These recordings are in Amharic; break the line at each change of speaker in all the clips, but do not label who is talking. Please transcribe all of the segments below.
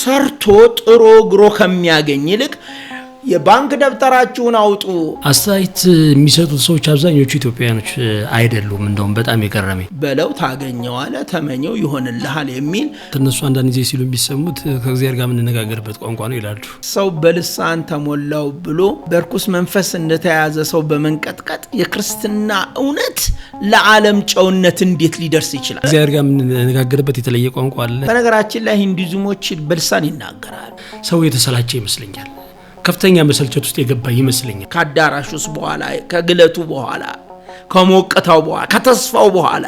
ሰርቶ ጥሮ ግሮ ከሚያገኝ ይልቅ የባንክ ደብተራችሁን አውጡ
አስተያየት የሚሰጡት ሰዎች አብዛኞቹ ኢትዮጵያውያኖች አይደሉም። እንደውም በጣም የገረመኝ
በለው ታገኘው አለ ተመኘው ይሆንልሃል የሚል
እነሱ አንዳንድ ጊዜ ሲሉ የሚሰሙት ከእግዚአብሔር ጋር የምንነጋገርበት ቋንቋ ነው ይላሉ።
ሰው በልሳን ተሞላው ብሎ በርኩስ መንፈስ እንደተያዘ ሰው በመንቀጥቀጥ የክርስትና እውነት ለዓለም ጨውነት እንዴት ሊደርስ ይችላል?
እግዚአብሔር ጋር የምንነጋገርበት የተለየ ቋንቋ አለ።
በነገራችን ላይ ሂንዱይዝሞች በልሳን ይናገራሉ።
ሰው የተሰላቸ ይመስለኛል። ከፍተኛ መሰልቸት ውስጥ የገባ ይመስለኛል።
ከአዳራሹስ በኋላ ከግለቱ በኋላ ከሞቀታው በኋላ ከተስፋው በኋላ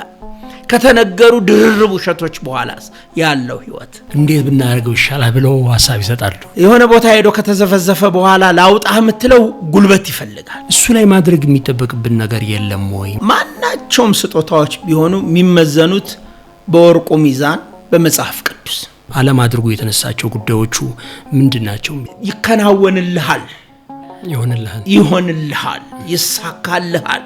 ከተነገሩ ድርብ ውሸቶች በኋላ ያለው ህይወት
እንዴት ብናደርገው ይሻላል ብለው ሐሳብ ይሰጣሉ።
የሆነ ቦታ ሄዶ ከተዘፈዘፈ በኋላ ላውጣህ የምትለው ጉልበት ይፈልጋል።
እሱ ላይ ማድረግ የሚጠበቅብን ነገር የለም ወይ?
ማናቸውም ስጦታዎች ቢሆኑ የሚመዘኑት በወርቁ ሚዛን በመጽሐፍ ቅዱስ
ዓለም አድርጎ የተነሳቸው ጉዳዮቹ ምንድናቸው?
ይከናወንልሃል፣
ይሆንልሃል፣
ይሳካልሃል።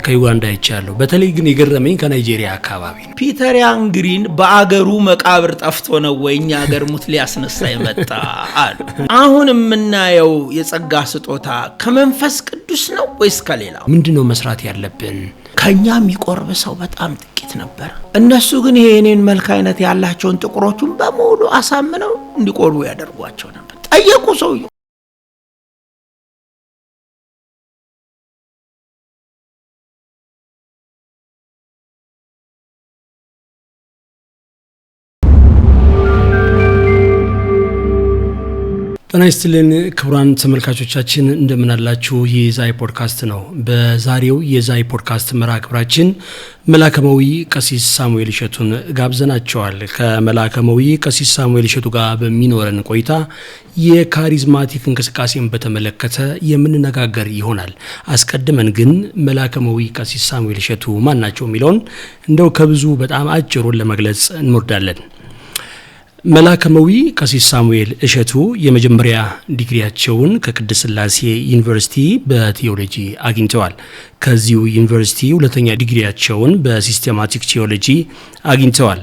ከዩጋንዳ ይቻለው በተለይ ግን የገረመኝ ከናይጄሪያ አካባቢ ነው።
ፒተር ያንግሪን በአገሩ መቃብር ጠፍቶ ነው ወይኛ አገር ሙት ሊያስነሳ የመጣ አሉ። አሁን የምናየው የጸጋ ስጦታ ከመንፈስ ቅዱስ ነው ወይስ ከሌላ?
ምንድነው መስራት ያለብን?
ከኛ የሚቆርብ ሰው በጣም ጥቂት ነበር። እነሱ ግን ይሄ የኔን መልክ አይነት ያላቸውን ጥቁሮቹን በሙሉ አሳምነው እንዲቆርቡ ያደርጓቸው ነበር። ጠየቁ ሰውየው።
ጤና ይስጥልን ክቡራን ተመልካቾቻችን እንደምን አላችሁ? የዛይ ፖድካስት ነው። በዛሬው የዛይ ፖድካስት መርሃ ግብራችን መላከማዊ ቀሲስ ሳሙኤል እሸቱን ጋብዘናቸዋል። ከመላከማዊ ቀሲስ ሳሙኤል እሸቱ ጋር በሚኖረን ቆይታ የካሪዝማቲክ እንቅስቃሴን በተመለከተ የምንነጋገር ይሆናል። አስቀድመን ግን መላከማዊ ቀሲስ ሳሙኤል እሸቱ ማን ናቸው የሚለውን እንደው ከብዙ በጣም አጭሩን ለመግለጽ እንወርዳለን። መላከማዊ ቀሲስ ሳሙኤል እሸቱ የመጀመሪያ ዲግሪያቸውን ከቅድስት ሥላሴ ዩኒቨርሲቲ በቴዎሎጂ አግኝተዋል። ከዚሁ ዩኒቨርሲቲ ሁለተኛ ዲግሪያቸውን በሲስተማቲክ ቴዎሎጂ አግኝተዋል።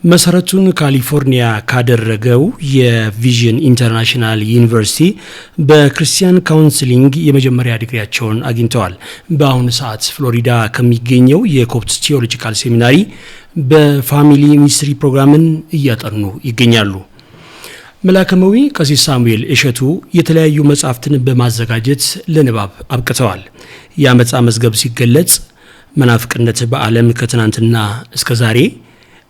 መሰረቱን ካሊፎርኒያ ካደረገው የቪዥን ኢንተርናሽናል ዩኒቨርሲቲ በክርስቲያን ካውንስሊንግ የመጀመሪያ ዲግሪያቸውን አግኝተዋል። በአሁኑ ሰዓት ፍሎሪዳ ከሚገኘው የኮፕት ቴዎሎጂካል ሴሚናሪ በፋሚሊ ሚኒስትሪ ፕሮግራምን እያጠኑ ይገኛሉ። መላከማዊ ቀሲስ ሳሙኤል እሸቱ የተለያዩ መጻሕፍትን በማዘጋጀት ለንባብ አብቅተዋል። የአመጻ መዝገብ ሲገለጽ መናፍቅነት በዓለም ከትናንትና እስከ ዛሬ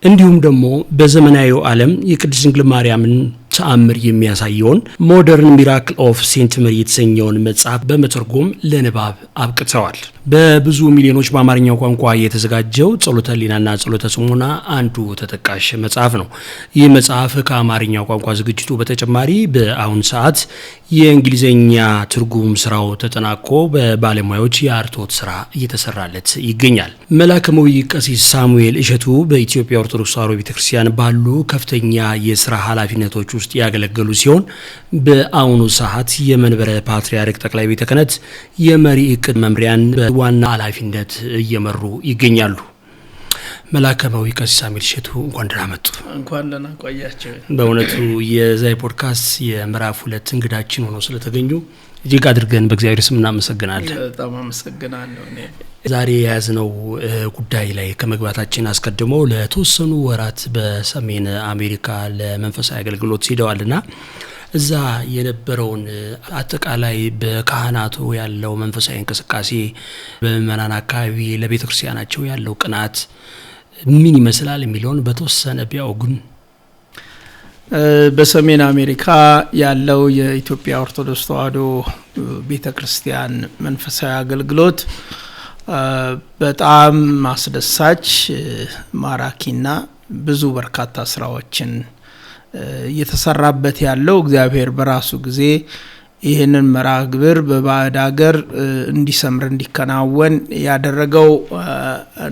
እንዲሁም ደግሞ በዘመናዊው ዓለም የቅድስት ድንግል ማርያምን ተአምር የሚያሳየውን ሞደርን ሚራክል ኦፍ ሴንት ሜሪ የተሰኘውን መጽሐፍ በመተርጎም ለንባብ አብቅተዋል። በብዙ ሚሊዮኖች በአማርኛው ቋንቋ የተዘጋጀው ጸሎተ ሕሊናና ጸሎተ ጽሞና አንዱ ተጠቃሽ መጽሐፍ ነው። ይህ መጽሐፍ ከአማርኛው ቋንቋ ዝግጅቱ በተጨማሪ በአሁን ሰዓት የእንግሊዝኛ ትርጉም ስራው ተጠናቆ በባለሙያዎች የአርቶት ስራ እየተሰራለት ይገኛል። መላከማዊ ቀሲስ ሳሙኤል እሸቱ በኢትዮጵያ ኦርቶዶክስ ተዋሕዶ ቤተክርስቲያን ባሉ ከፍተኛ የስራ ኃላፊነቶች ውስጥ ያገለገሉ ሲሆን በአሁኑ ሰዓት የመንበረ ፓትርያርክ ጠቅላይ ቤተ ክህነት የመሪ ዕቅድ መምሪያን በዋና ኃላፊነት እየመሩ ይገኛሉ። መላከማዊ ቀሲስ ሳሙኤል እሸቱ እንኳን ደህና መጡ።
እንኳን ደህና ቆያችሁ።
በእውነቱ የዛይ ፖድካስት የምዕራፍ 2 እንግዳችን ሆነው ስለተገኙ እጅግ አድርገን በእግዚአብሔር ስም እናመሰግናለን።
በጣም አመሰግናለሁ።
ዛሬ የያዝነው ጉዳይ ላይ ከመግባታችን አስቀድሞ ለተወሰኑ ወራት በሰሜን አሜሪካ ለመንፈሳዊ አገልግሎት ሄደዋልና እዛ የነበረውን አጠቃላይ በካህናቱ ያለው መንፈሳዊ እንቅስቃሴ በምዕመናን አካባቢ ለቤተ ክርስቲያናቸው ያለው ቅናት ምን ይመስላል የሚለውን በተወሰነ ቢያውጉን።
በሰሜን አሜሪካ ያለው የኢትዮጵያ ኦርቶዶክስ ተዋሕዶ ቤተክርስቲያን መንፈሳዊ አገልግሎት በጣም ማስደሳች ማራኪና ብዙ በርካታ ስራዎችን እየተሰራበት ያለው እግዚአብሔር በራሱ ጊዜ ይህንን መርሃ ግብር በባዕድ ሀገር እንዲሰምር እንዲከናወን ያደረገው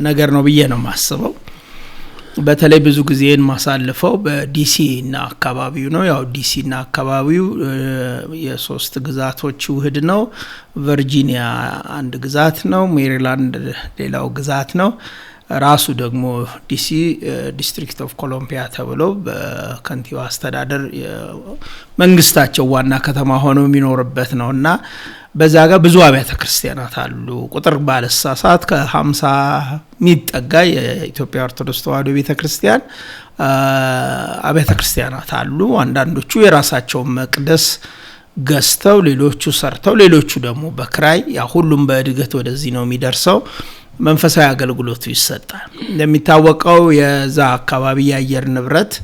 ነገር ነው ብዬ ነው ማስበው። በተለይ ብዙ ጊዜን ማሳልፈው በዲሲ እና አካባቢው ነው። ያው ዲሲ እና አካባቢው የሶስት ግዛቶች ውህድ ነው። ቨርጂኒያ አንድ ግዛት ነው፣ ሜሪላንድ ሌላው ግዛት ነው ራሱ ደግሞ ዲሲ ዲስትሪክት ኦፍ ኮሎምቢያ ተብሎ በከንቲባ አስተዳደር መንግስታቸው ዋና ከተማ ሆኖ የሚኖርበት ነውና በዛ ጋር ብዙ አብያተ ክርስቲያናት አሉ። ቁጥር ባለሳሳት ከ50 ሚጠጋ የኢትዮጵያ ኦርቶዶክስ ተዋሕዶ ቤተክርስቲያን አብያተ ክርስቲያናት አሉ። አንዳንዶቹ የራሳቸው መቅደስ ገዝተው ሌሎቹ ሰርተው ሌሎቹ ደግሞ በክራይ ያ ሁሉም በእድገት ወደዚህ ነው የሚደርሰው። መንፈሳዊ አገልግሎቱ ይሰጣል። እንደሚታወቀው የዛ አካባቢ የአየር ንብረት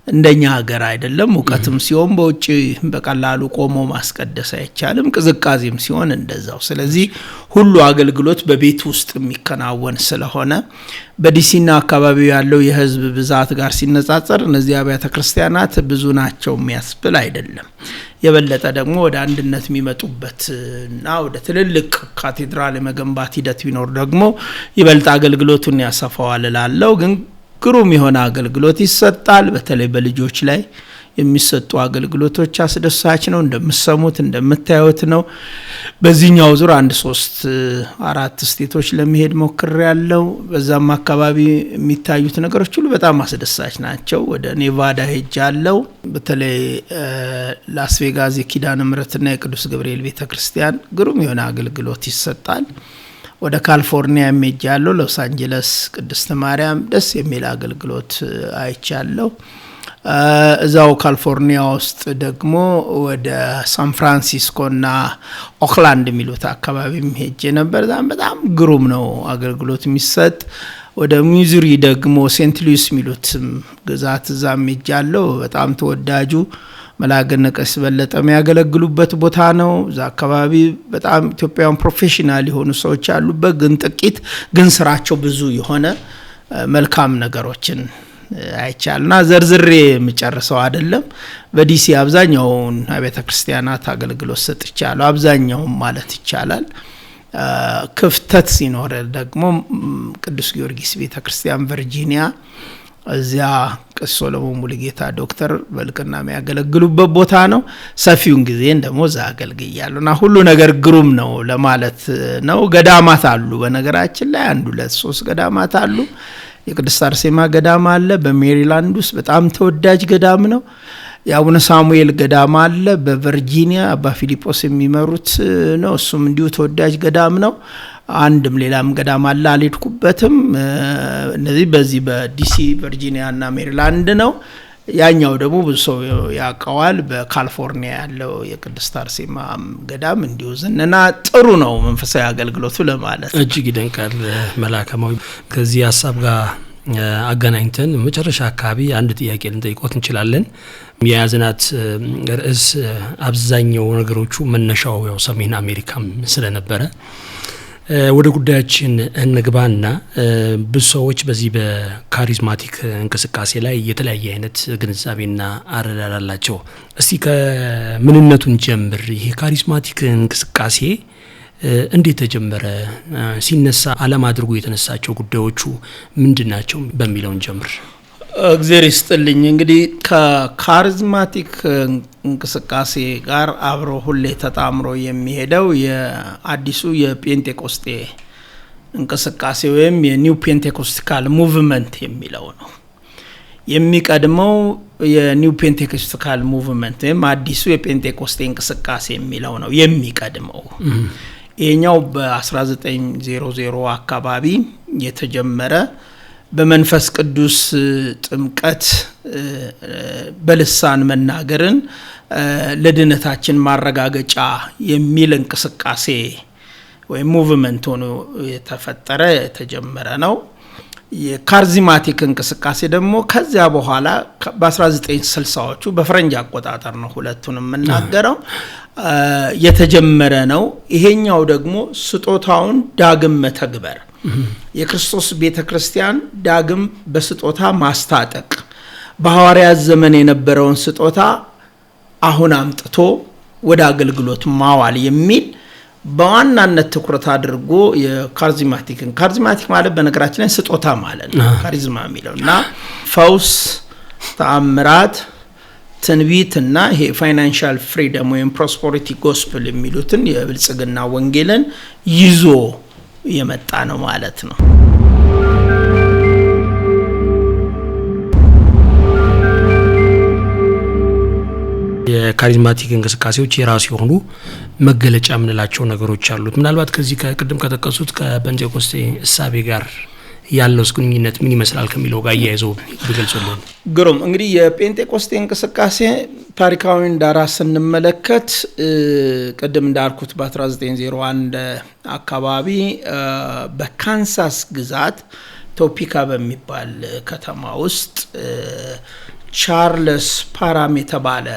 እንደኛ ሀገር አይደለም። ሙቀትም ሲሆን በውጭ በቀላሉ ቆሞ ማስቀደስ አይቻልም፣ ቅዝቃዜም ሲሆን እንደዛው። ስለዚህ ሁሉ አገልግሎት በቤት ውስጥ የሚከናወን ስለሆነ በዲሲና አካባቢው ያለው የህዝብ ብዛት ጋር ሲነጻጸር እነዚህ አብያተ ክርስቲያናት ብዙ ናቸው የሚያስብል አይደለም። የበለጠ ደግሞ ወደ አንድነት የሚመጡበትና ወደ ትልልቅ ካቴድራል የመገንባት ሂደት ቢኖር ደግሞ ይበልጥ አገልግሎቱን ያሰፋዋል እላለሁ። ግን ግሩም የሆነ አገልግሎት ይሰጣል። በተለይ በልጆች ላይ የሚሰጡ አገልግሎቶች አስደሳች ነው። እንደምትሰሙት እንደምታዩት ነው። በዚህኛው ዙር 3-4 ስቴቶች ለመሄድ ሞክሬያለሁ። በዛም አካባቢ የሚታዩት ነገሮች ሁሉ በጣም አስደሳች ናቸው። ወደ ኔቫዳ ሄጃለሁ። በተለይ ላስ ቬጋስ የኪዳነ ምሕረትና የቅዱስ ገብርኤል ቤተክርስቲያን ግሩም የሆነ አገልግሎት ይሰጣል። ወደ ካሊፎርኒያ ሄጃለሁ። ሎስ አንጀለስ ቅድስት ማርያም ደስ የሚል አገልግሎት አይቻለሁ። እዛው ካሊፎርኒያ ውስጥ ደግሞ ወደ ሳን ፍራንሲስኮና ኦክላንድ የሚሉት አካባቢም ሄጄ ነበር። በጣም ግሩም ነው አገልግሎት የሚሰጥ። ወደ ሚዙሪ ደግሞ ሴንት ሉዊስ የሚሉት ግዛት እዛም ሄጃለሁ። በጣም ተወዳጁ መላገነ ቀሲስ በለጠ የሚያገለግሉበት ቦታ ነው። እዛ አካባቢ በጣም ኢትዮጵያውያን ፕሮፌሽናል የሆኑ ሰዎች ያሉበት ግን ጥቂት ግን ስራቸው ብዙ የሆነ መልካም ነገሮችን አይቻልና ዘርዝሬ የምጨርሰው አይደለም። በዲሲ አብዛኛውን አብያተ ክርስቲያናት አገልግሎት ሰጥቻለሁ። አብዛኛውን ማለት ይቻላል። ክፍተት ሲኖር ደግሞ ቅዱስ ጊዮርጊስ ቤተክርስቲያን ቨርጂኒያ እዚያ ቅዱስ ሶሎሞን ሙሉጌታ ዶክተር በልቅና የሚያገለግሉበት ቦታ ነው። ሰፊውን ጊዜ ደግሞ እዛ አገልግያለሁና ሁሉ ነገር ግሩም ነው ለማለት ነው። ገዳማት አሉ። በነገራችን ላይ 1-2-3 ገዳማት አሉ። የቅድስት አርሴማ ገዳም አለ በሜሪላንድ ውስጥ በጣም ተወዳጅ ገዳም ነው። የአቡነ ሳሙኤል ገዳም አለ በቨርጂኒያ አባ ፊሊጶስ የሚመሩት ነው። እሱም እንዲሁ ተወዳጅ ገዳም ነው። አንድም ሌላም ገዳም አለ አልሄድኩበትም። እነዚህ በዚህ በዲሲ ቨርጂኒያ እና ሜሪላንድ ነው። ያኛው ደግሞ ብዙ ሰው ያውቀዋል። በካሊፎርኒያ ያለው የቅድስት አርሴማ ገዳም እንዲሁ ዝነና ጥሩ ነው መንፈሳዊ አገልግሎቱ ለማለት
እጅግ ይደንቃል። መላከማዊ ከዚህ ሐሳብ ጋር አገናኝተን መጨረሻ አካባቢ አንድ ጥያቄ ልንጠይቆት እንችላለን። የያዝናት ርዕስ አብዛኛው ነገሮቹ መነሻው ያው ሰሜን አሜሪካም ስለነበረ ወደ ጉዳያችን እንግባና ብዙ ሰዎች በዚህ በካሪዝማቲክ እንቅስቃሴ ላይ የተለያየ አይነት ግንዛቤና አረዳድ አላቸው። እስቲ ከምንነቱን ጀምር። ይሄ ካሪዝማቲክ እንቅስቃሴ እንዴት ተጀመረ? ሲነሳ ዓላማ አድርጎ የተነሳቸው ጉዳዮቹ ምንድናቸው በሚለውን ጀምር።
እግዚአብሔር ይስጥልኝ። እንግዲህ ከካሪዝማቲክ እንቅስቃሴ ጋር አብሮ ሁሌ ተጣምሮ የሚሄደው የአዲሱ የፔንቴኮስቴ እንቅስቃሴ ወይም የኒው ፔንቴኮስቲካል ሙቭመንት የሚለው ነው። የሚቀድመው የኒው ፔንቴኮስቲካል ሙቭመንት ወይም አዲሱ የፔንቴኮስቴ እንቅስቃሴ የሚለው ነው የሚቀድመው። ይሄኛው በ1900 አካባቢ የተጀመረ በመንፈስ ቅዱስ ጥምቀት በልሳን መናገርን ለድነታችን ማረጋገጫ የሚል እንቅስቃሴ ወይ ሙቭመንት ሆኖ የተፈጠረ የተጀመረ ነው። የካሪዝማቲክ እንቅስቃሴ ደግሞ ከዚያ በኋላ በ1960ዎቹ በፈረንጅ አቆጣጠር ነው ሁለቱንም መናገረው የተጀመረ ነው። ይሄኛው ደግሞ ስጦታውን ዳግም መተግበር የክርስቶስ ቤተክርስቲያን ዳግም በስጦታ ማስታጠቅ በሐዋርያት ዘመን የነበረውን ስጦታ አሁን አምጥቶ ወደ አገልግሎት ማዋል የሚል በዋናነት ትኩረት አድርጎ የካሪዝማቲክ ማለት በነገራችን ላይ ስጦታ ማለት ነው። ካሪዝማ የሚለውና ፈውስ፣ ተአምራት፣ ትንቢትና ይሄ ፋይናንሻል ፍሪደም ወይም ፕሮስፐሪቲ ጎስፔል የሚሉትን የብልጽግና ወንጌልን ይዞ የመጣ ነው ማለት ነው።
ካሪዝማቲክ እንቅስቃሴዎች የራሱ የሆኑ መገለጫ ምንላቸው ነገሮች አሉት። ምናልባት ከዚህ ከቅድም ከተጠቀሱት ከጴንጤቆስጤ እሳቤ ጋር ያለው ግንኙነት ምን ይመስላል ከሚለው ጋር ያይዘው ቢገልጹልን።
ግሩም። እንግዲህ የጴንጤቆስጤ እንቅስቃሴ ታሪካዊ ዳራ ስንመለከት ቅድም እንዳልኩት በ1901 አካባቢ በካንሳስ ግዛት ቶፒካ በሚባል ከተማ ውስጥ ቻርልስ ፓራም የተባለ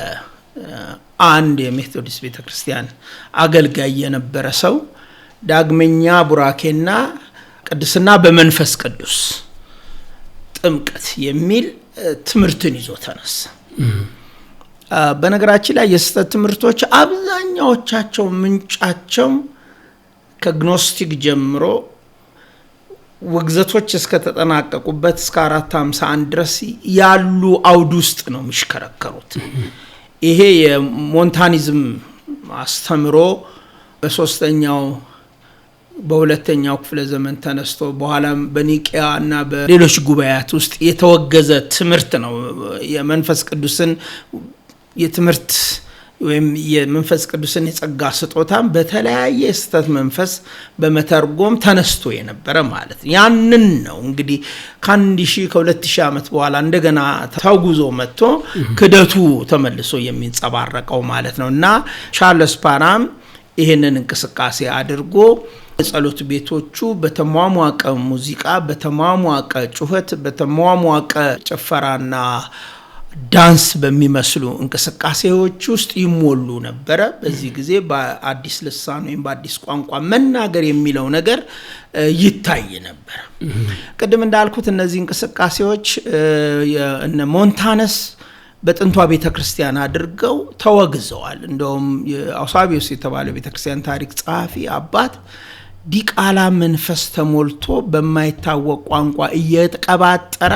አንድ የሜቶዲስት ቤተክርስቲያን አገልጋይ የነበረ ሰው ዳግመኛ ቡራኬና ቅድስና በመንፈስ ቅዱስ ጥምቀት የሚል ትምህርትን ይዞ ተነሳ። በነገራችን ላይ የስተት ትምህርቶች አብዛኛዎቻቸው ምንጫቸው ከግኖስቲክ ጀምሮ ወግዘቶች እስከ ተጠናቀቁበት እስከ 451 ድረስ ያሉ አውድ ውስጥ ነው የሚሽከረከሩት። ይሄ የሞንታኒዝም አስተምሮ በሁለተኛው ክፍለ ዘመን ተነስቶ በኋላም በኒቂያ እና በሌሎች ጉባኤያት ውስጥ የተወገዘ ትምህርት ነው። የመንፈስ ቅዱስን የትምህርት ወይም የመንፈስ ቅዱስን የጸጋ ስጦታም በተለያየ ስተት መንፈስ በመተርጎም ተነስቶ የነበረ ማለት ነው። ያንን ነው እንግዲህ ከ2000 ዓመት በኋላ እንደገና ተጉዞ መጥቶ ክደቱ ተመልሶ የሚንጸባረቀው ማለት ነው። እና ቻርልስ ፓራም ይሄንን እንቅስቃሴ አድርጎ ጸሎት ቤቶቹ በተሟሟቀ ሙዚቃ፣ በተሟሟቀ ጩኸት፣ በተሟሟቀ ጭፈራና ዳንስ በሚመስሉ እንቅስቃሴዎች ውስጥ ይሞሉ ነበር። በዚህ ጊዜ በአዲስ ልሳን ወይም በአዲስ ቋንቋ መናገር የሚለው ነገር ይታይ ነበር። ቅድም እንዳልኩት እነዚህ እንቅስቃሴዎች እነ ሞንታነስ በጥንቷ ቤተክርስቲያን አድርገው ተወግዘዋል። እንደውም የአውሳቢዮስ የተባለው ቤተክርስቲያን ታሪክ ጸሐፊ አባት ዲቃላ መንፈስ ተሞልቶ በማይታወቅ ቋንቋ እየተቀባጠረ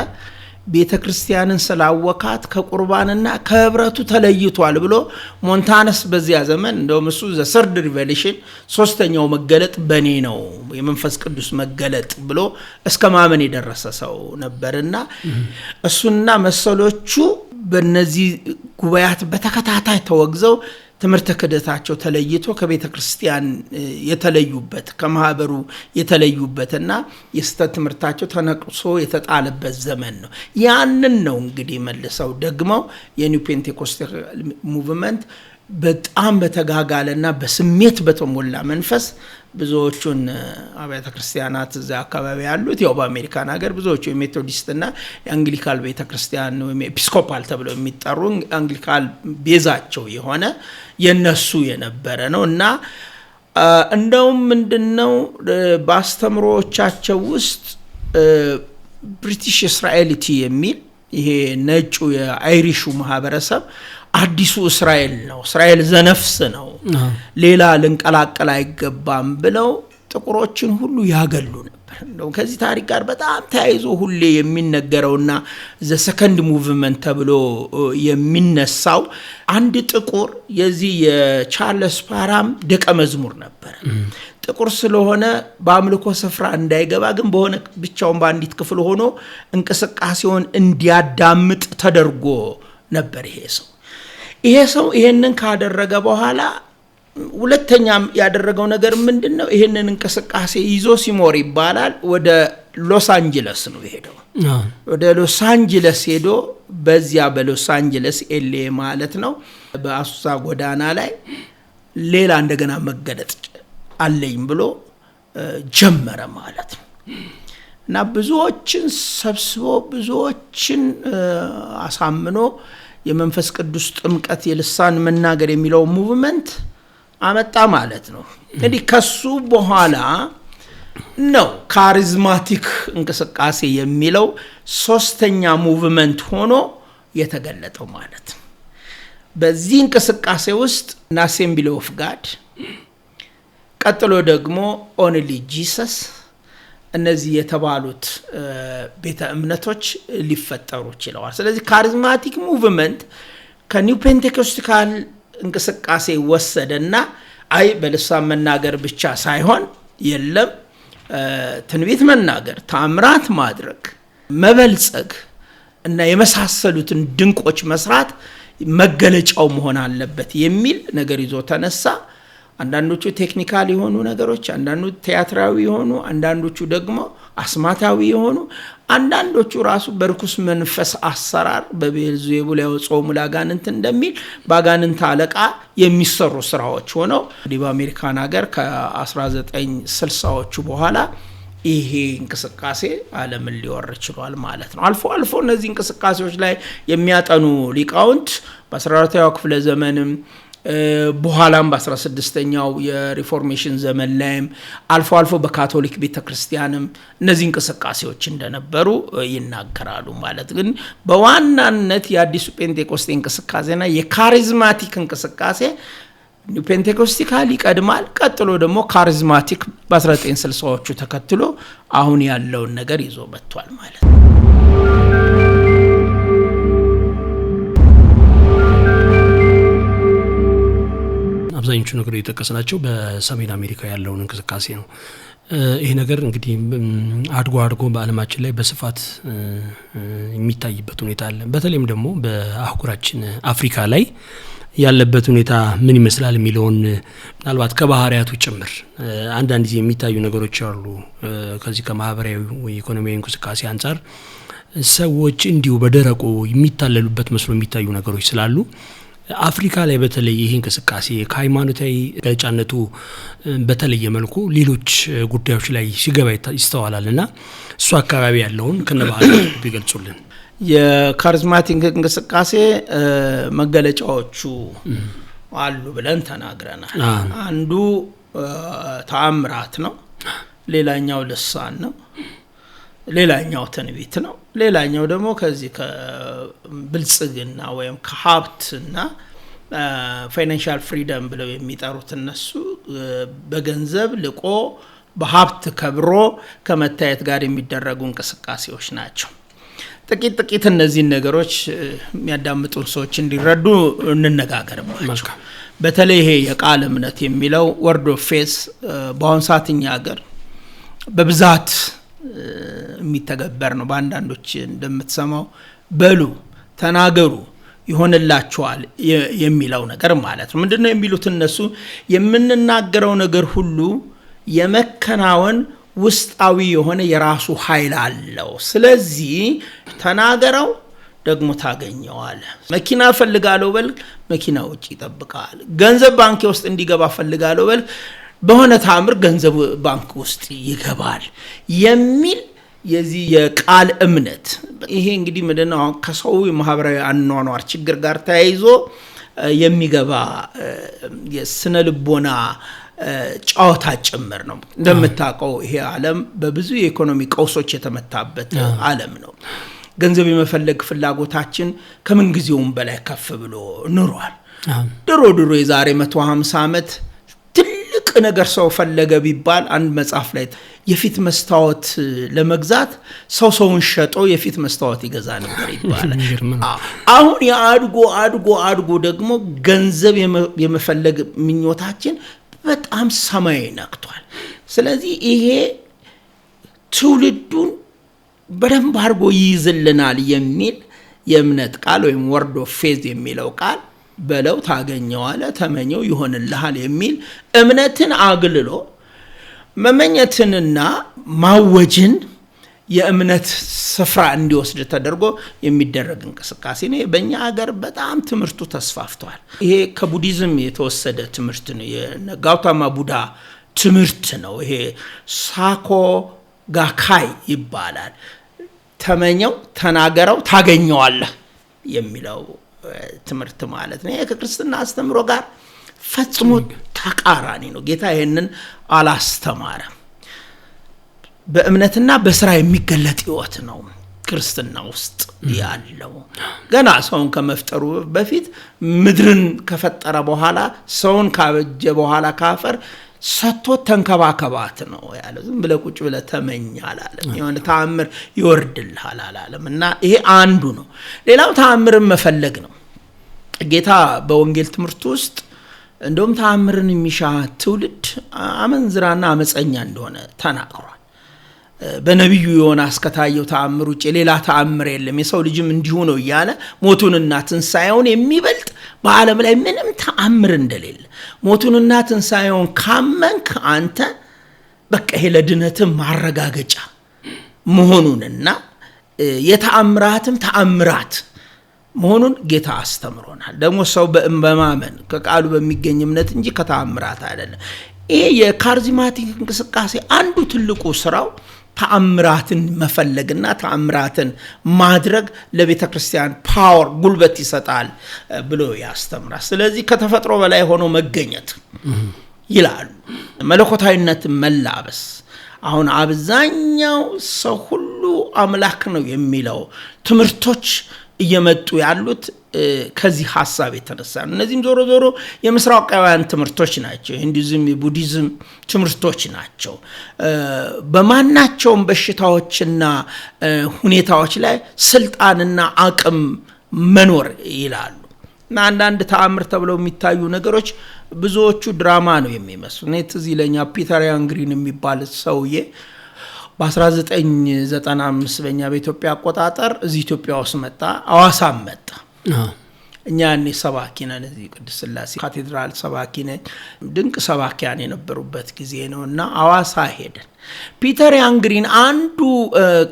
ቤተክርስቲያንን ስላወካት ከቁርባንና ከህብረቱ ተለይቷል ብሎ ሞንታነስ በዚያ ዘመን እንደውም እሱ ዘ ሰርድ ሪቨሌሽን ሶስተኛው መገለጥ በኔ ነው የመንፈስ ቅዱስ መገለጥ ብሎ እስከ ማመን የደረሰ ሰው ነበርና እሱና መሰሎቹ በእነዚህ ጉባኤያት በተከታታይ ተወግዘው ትምህርተ ክህደታቸው ተለይቶ ከቤተ ክርስቲያን የተለዩበት ከማህበሩ የተለዩበትና የስተት ትምህርታቸው ተነቅሶ የተጣለበት ዘመን ነው። ያንን ነው እንግዲህ መልሰው ደግመው የኒው ፔንቴኮስታል ሙቭመንት በጣም በተጋጋለና በስሜት በተሞላ መንፈስ ብዙዎቹን አብያተ ክርስቲያናት እዛ አካባቢ ያሉት ያው በአሜሪካን ሀገር ብዙዎቹ የሜቶዲስትና የአንግሊካል ቤተክርስቲያን ወይም ኤጲስኮፓል ተብለው የሚጠሩ አንግሊካል ቤዛቸው የሆነ የነሱ የነበረ ነው እና እንደውም ምንድነው በአስተምሮቻቸው ውስጥ ብሪቲሽ እስራኤሊቲ የሚል ይሄ ነጩ የአይሪሹ ማህበረሰብ አዲሱ እስራኤል ነው፣ እስራኤል ዘነፍስ ነው፣ ሌላ ልንቀላቀል አይገባም ብለው ጥቁሮችን ሁሉ ያገሉ ነበር። እንደው ከዚህ ታሪክ ጋር በጣም ተያይዞ ሁሌ የሚነገረውና ዘ ሰከንድ ሙቭመንት ተብሎ የሚነሳው አንድ ጥቁር የዚህ የቻርልስ ፓራም ደቀ መዝሙር ነበር። ጥቁር ስለሆነ በአምልኮ ስፍራ እንዳይገባ ግን በሆነ ብቻውን በአንዲት ክፍል ሆኖ እንቅስቃሴውን እንዲያዳምጥ ተደርጎ ነበር ይሄ ሰው ይሄንን ካደረገ በኋላ ሁለተኛም ያደረገው ነገር ምንድነው? ይሄንን እንቅስቃሴ ይዞ ሲሞር ይባላል ወደ ሎስ አንጀለስ ነው ሄደው። ወደ ሎስ አንጀለስ ሄዶ በዚያ በሎስ አንጀለስ ኤልኤ ማለት ነው በአሱሳ ጎዳና ላይ ሌላ እንደገና መገለጥ አለኝ ብሎ ጀመረ ማለት ነው እና ብዙዎችን ሰብስቦ ብዙዎችን አሳምኖ የመንፈስ ቅዱስ ጥምቀት የልሳን መናገር የሚለው ሙቭመንት አመጣ ማለት ነው። እንግዲህ ከሱ በኋላ ነው ካሪዝማቲክ እንቅስቃሴ የሚለው ሶስተኛ ሙቭመንት ሆኖ የተገለጠው ማለት ነው። በዚህ እንቅስቃሴ ውስጥ አሴምብሊ ኦፍ ጋድ ቀጥሎ ደግሞ ኦንሊ ጂሰስ እነዚህ የተባሉት ቤተ እምነቶች ሊፈጠሩ ይችላል። ስለዚህ ካሪዝማቲክ ሙቭመንት ከኒው ፔንቴኮስታል እንቅስቃሴ ወሰደና አይ በልሳን መናገር ብቻ ሳይሆን የለም ትንቢት መናገር፣ ታምራት ማድረግ፣ መበልጸግ እና የመሳሰሉትን ድንቆች መስራት መገለጫው መሆን አለበት የሚል ነገር ይዞ ተነሳ። አንዳንዶቹ ቴክኒካል የሆኑ ነገሮች፣ አንዳንዶቹ ቲያትራዊ የሆኑ፣ አንዳንዶቹ ደግሞ አስማታዊ የሆኑ፣ አንዳንዶቹ ራሱ በርኩስ መንፈስ አሰራር በቤልዜቡል ያወጣው ሙላጋንንት እንደሚል ባጋንንት አለቃ የሚሰሩ ስራዎች ሆነው እንግዲህ በአሜሪካን ሀገር ከ1960ዎቹ በኋላ ይሄ እንቅስቃሴ ዓለምን ሊወር ችሏል ማለት ነው። አልፎ አልፎ እነዚህ እንቅስቃሴዎች ላይ የሚያጠኑ ሊቃውንት በ14ኛው ክፍለ ዘመንም በኋላም በ16ኛው የሪፎርሜሽን ዘመን ላይም አልፎ አልፎ በካቶሊክ ቤተክርስቲያንም እነዚህ እንቅስቃሴዎች እንደነበሩ ይናገራሉ ማለት ግን በዋናነት የአዲሱ ጴንጤቆስጤ እንቅስቃሴና የካሪዝማቲክ እንቅስቃሴ ፔንቴኮስቲካል ይቀድማል። ቀጥሎ ደግሞ ካሪዝማቲክ በ1960ዎቹ ተከትሎ አሁን ያለውን ነገር ይዞ መጥቷል ማለት ነው።
አብዛኞቹ ነገሮች የተጠቀስናቸው በሰሜን አሜሪካ ያለውን እንቅስቃሴ ነው። ይሄ ነገር እንግዲህ አድጎ በዓለማችን ላይ በስፋት የሚታይበት ሁኔታ አለ። በተለይም ደግሞ በአህጉራችን አፍሪካ ላይ ያለበት ሁኔታ ምን ይመስላል የሚለውን ምናልባት ከባህሪያቱ ጭምር አንዳንድ ጊዜ የሚታዩ ነገሮች አሉ። ከዚህ ከማህበራዊ ወይ ኢኮኖሚያዊ እንቅስቃሴ አንፃር ሰዎች እንዲሁ በደረቁ የሚታለሉበት መስሎ የሚታዩ ነገሮች ስላሉ አፍሪካ ላይ በተለይ ይሄ እንቅስቃሴ ከሃይማኖታዊ ገለጫነቱ በተለየ መልኩ ሌሎች ጉዳዮች ላይ ሲገባ ይስተዋላልና እሱ አካባቢ ያለውን ከነባህሉ ቢገልጹልን።
የካሪዝማቲክ እንቅስቃሴ መገለጫዎቹ አሉ ብለን ተናግረናል። አንዱ ተአምራት ነው፣ ሌላኛው ልሳን ነው፣ ሌላኛው ትንቢት ነው፣ ሌላኛው ደግሞ ከዚህ ከብልጽግና ወይም ከሀብትና ፋይናንሻል ፍሪደም ብለው የሚጠሩት እነሱ በገንዘብ ልቆ በሀብት ከብሮ ከመታየት ጋር የሚደረጉ እንቅስቃሴዎች ናቸው። ጥቂት እነዚህን ነገሮች የሚያዳምጡን ሰዎች እንዲረዱ እንነጋገርባቸው። በተለይ ይሄ የቃል እምነት የሚለው ወርድ ኦፍ ፌዝ በአሁን ሰዓት እኛ ሀገር በብዛት የሚተገበር ነው። በአንዳንዶች እንደምትሰማው በሉ ተናገሩ ይሆንላችኋል የሚለው ነገር ማለት ነው። ምንድነው የሚሉት እነሱ? የምንናገረው ነገር ሁሉ የመከናወን ውስጣዊ የሆነ የራሱ ኃይል አለው። ስለዚህ ተናገረው ደግሞ ታገኘዋለህ። መኪና ፈልጋለሁ በል መኪና ውጪ ይጠብቃል። ገንዘብ ባንክ ውስጥ እንዲገባ ፈልጋለሁ በል በሆነ ታምር ገንዘብ ባንክ ውስጥ ይገባል የሚል የዚህ የቃል እምነት። ይሄ እንግዲህ ምንድነው ከሰው የማህበራዊ አኗኗር ችግር ጋር ተያይዞ የሚገባ የስነ ልቦና ጫዋታ ጭምር ነው። እንደምታውቀው ይሄ ዓለም በብዙ የኢኮኖሚ ቀውሶች የተመታበት ዓለም ነው። ገንዘብ የመፈለግ ፍላጎታችን ከምን ጊዜውም በላይ ከፍ ብሎ ኑሯል። ድሮ የዛሬ 150 ዓመት ትልቅ ነገር ሰው ፈለገ ቢባል አንድ መጽሐፍ ላይ የፊት መስታወት ለመግዛት ሰውን ሸጦ የፊት መስታወት ይገዛ ነበር ይባላል። አሁን አድጎ ደግሞ ገንዘብ የመፈለግ ምኞታችን በጣም ሰማይ ነክቷል። ስለዚህ ይሄ ትውልዱን በደንብ አድርጎ ይይዝልናል የሚል የእምነት ቃል ወይም ወርድ ኦፍ ፌዝ የሚለው ቃል በለው ታገኘዋለ ተመኘው ይሆንልሃል የሚል እምነትን አግልሎ መመኘትንና ማወጅን የእምነት ስፍራ እንዲወስድ ተደርጎ የሚደረግ እንቅስቃሴ ነው። በእኛ ሀገር በጣም ትምህርቱ ተስፋፍቷል። ይሄ ከቡዲዝም የተወሰደ ትምህርት ነው። የጋውታማ ቡዳ ትምህርት ነው። ይሄ ሳኮ ጋካይ ይባላል። ተመኘው ተናገረው ታገኘዋለህ የሚለው ትምህርት ማለት ነው። ይሄ ከክርስትና አስተምሮ ጋር ፈጽሞ ተቃራኒ ነው። ጌታ ይሄንን አላስተማረም። በእምነትና በስራ የሚገለጥ ህይወት ነው ክርስትና ውስጥ ያለው። ገና ሰውን ከመፍጠሩ በፊት ምድርን ከፈጠረ በኋላ ሰውን ካበጀ በኋላ ካፈር ሰጥቶ ተንከባከባት ነው ያለው። ዝም ብለ ቁጭ ብለ ተመኝ አላለም። የሆነ ተአምር ይወርድልሃል አላለም። እና ይሄ አንዱ ነው። ሌላው ተአምርን መፈለግ ነው። ጌታ በወንጌል ትምህርት ውስጥ እንደውም ተአምርን የሚሻ ትውልድ አመንዝራና አመፀኛ እንደሆነ ተናግሯል። በነብዩ ዮናስ ከታየው ተአምር ውጪ ሌላ ተአምር የለም የሰው ልጅም እንዲሁ ነው እያለ ሞቱንና ትንሳኤውን የሚበልጥ በዓለም ላይ ምንም ተአምር እንደሌለ ሞቱንና ትንሳኤውን ካመንክ አንተ በቃ ይሄ ለድነት ማረጋገጫ መሆኑንና የተአምራትም ተአምራት መሆኑን ጌታ አስተምሮናል። ደግሞ ሰው በማመን ከቃሉ በሚገኝ እምነት እንጂ ከተአምራት አይደለም። ይሄ የካሪዝማቲክ እንቅስቃሴ አንዱ ትልቁ ስራው ተአምራትን መፈለግና ተአምራትን ማድረግ ለቤተክርስቲያን ፓወር ጉልበት ይሰጣል ብሎ ያስተምራል። ስለዚህ ከተፈጥሮ በላይ ሆኖ መገኘት ይላሉ። መለኮታዊነት መላበስ አሁን አብዛኛው ሰው ሁሉ አምላክ ነው የሚለው ትምህርቶች እየመጡ ያሉት ከዚህ ሐሳብ የተነሳ ነው። እነዚህም ዞሮ ዞሮ የምስራቃውያን ትምህርቶች ናቸው። ሂንዱይዝም የቡዲዝም ትምህርቶች ናቸው። በማናቸውም በሽታዎችና ሁኔታዎች ላይ ስልጣንና አቅም መኖር ይላሉ። እና አንዳንድ ተአምር ተብለው የሚታዩ ነገሮች ብዙዎቹ ድራማ ነው የሚመስሉ። እዚህ ለኛ ፒተር ያንግሪን የሚባል ሰውዬ በ1995 በእኛ በኢትዮጵያ አቆጣጠር እዚህ ኢትዮጵያ ውስጥ መጣ። አዋሳም መጣ። እኛ እኔ ሰባኪ ነን እዚህ ቅድስት ሥላሴ ካቴድራል ሰባኪ ነን። ድንቅ ሰባኪያን የነበሩበት ጊዜ ነውና አዋሳ ሄደን ፒተር ያንግሪን አንዱ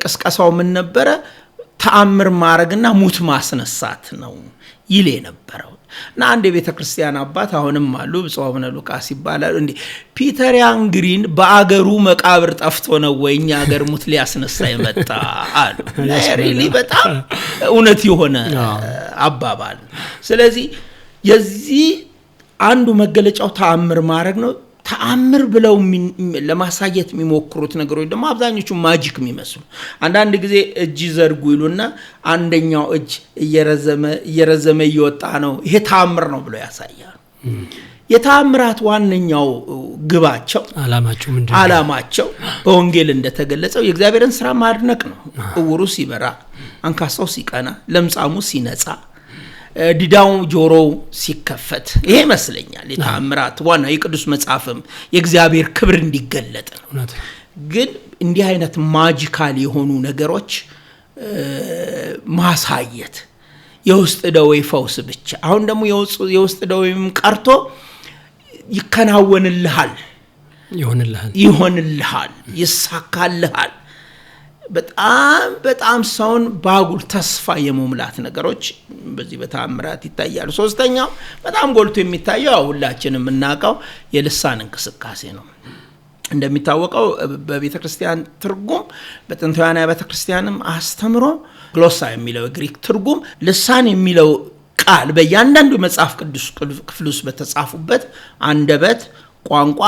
ቅስቀሳው ምን ነበረ? ተአምር ማድረግና ሙት ማስነሳት ነው ይል የነበረው። እና አንድ የቤተክርስቲያን አባት አሁንም አሉ ብፁዕ አቡነ ሉቃስ ይባላሉ። እንዴ ፒተር ያንግሪን በአገሩ መቃብር ጠፍቶ ነው ወይኛ አገር ሙት ሊያስነሳ ይመጣ አሉ። ሪሊ በጣም እውነት የሆነ አባባል። ስለዚህ የዚህ አንዱ መገለጫው ተአምር ማድረግ ነው። ተአምር ብለው ለማሳየት የሚሞክሩት ነገሮች ደግሞ አብዛኞቹ ማጂክ የሚመስሉ አንዳንድ ጊዜ እጅ ዘርጉ ይሉና አንደኛው እጅ እየረዘመ እየወጣ ነው ይሄ ተአምር ነው ብለው ያሳያሉ። የተአምራት ዋነኛው ግባቸው ዓላማቸው በወንጌል እንደተገለጸው የእግዚአብሔርን ስራ ማድነቅ ነው። እውሩ ሲበራ፣ አንካሳው ሲቀና፣ ለምጻሙ ሲነጻ፣ ዲዳው ጆሮው ሲከፈት ይሄ መስለኛል የተአምራት ዋና የቅዱስ መጽሐፍም የእግዚአብሔር ክብር እንዲገለጥ ነው። ግን እንዲህ አይነት ማጂካል የሆኑ ነገሮች ማሳየት የውስጥ ደዌ ፈውስ ብቻ አሁን ደግሞ የውስጥ ደዌም ቀርቶ ይከናወንልሃል፣ ይሆንልሃል፣ ይሳካልሃል። በጣም ሰውን ባጉል ተስፋ የመሙላት ነገሮች በዚህ በተአምራት ይታያሉ። ሶስተኛው በጣም ጎልቶ የሚታየው ሁላችንም የምናውቀው የልሳን እንቅስቃሴ ነው። እንደሚታወቀው በቤተክርስቲያን ትርጉም በጥንታውያን ቤተክርስቲያንም አስተምሮ ግሎሳ የሚለው ግሪክ ትርጉም ልሳን የሚለው ቃል በእያንዳንዱ መጽሐፍ ቅዱስ ክፍል ውስጥ በተጻፉበት አንደበት፣ ቋንቋ፣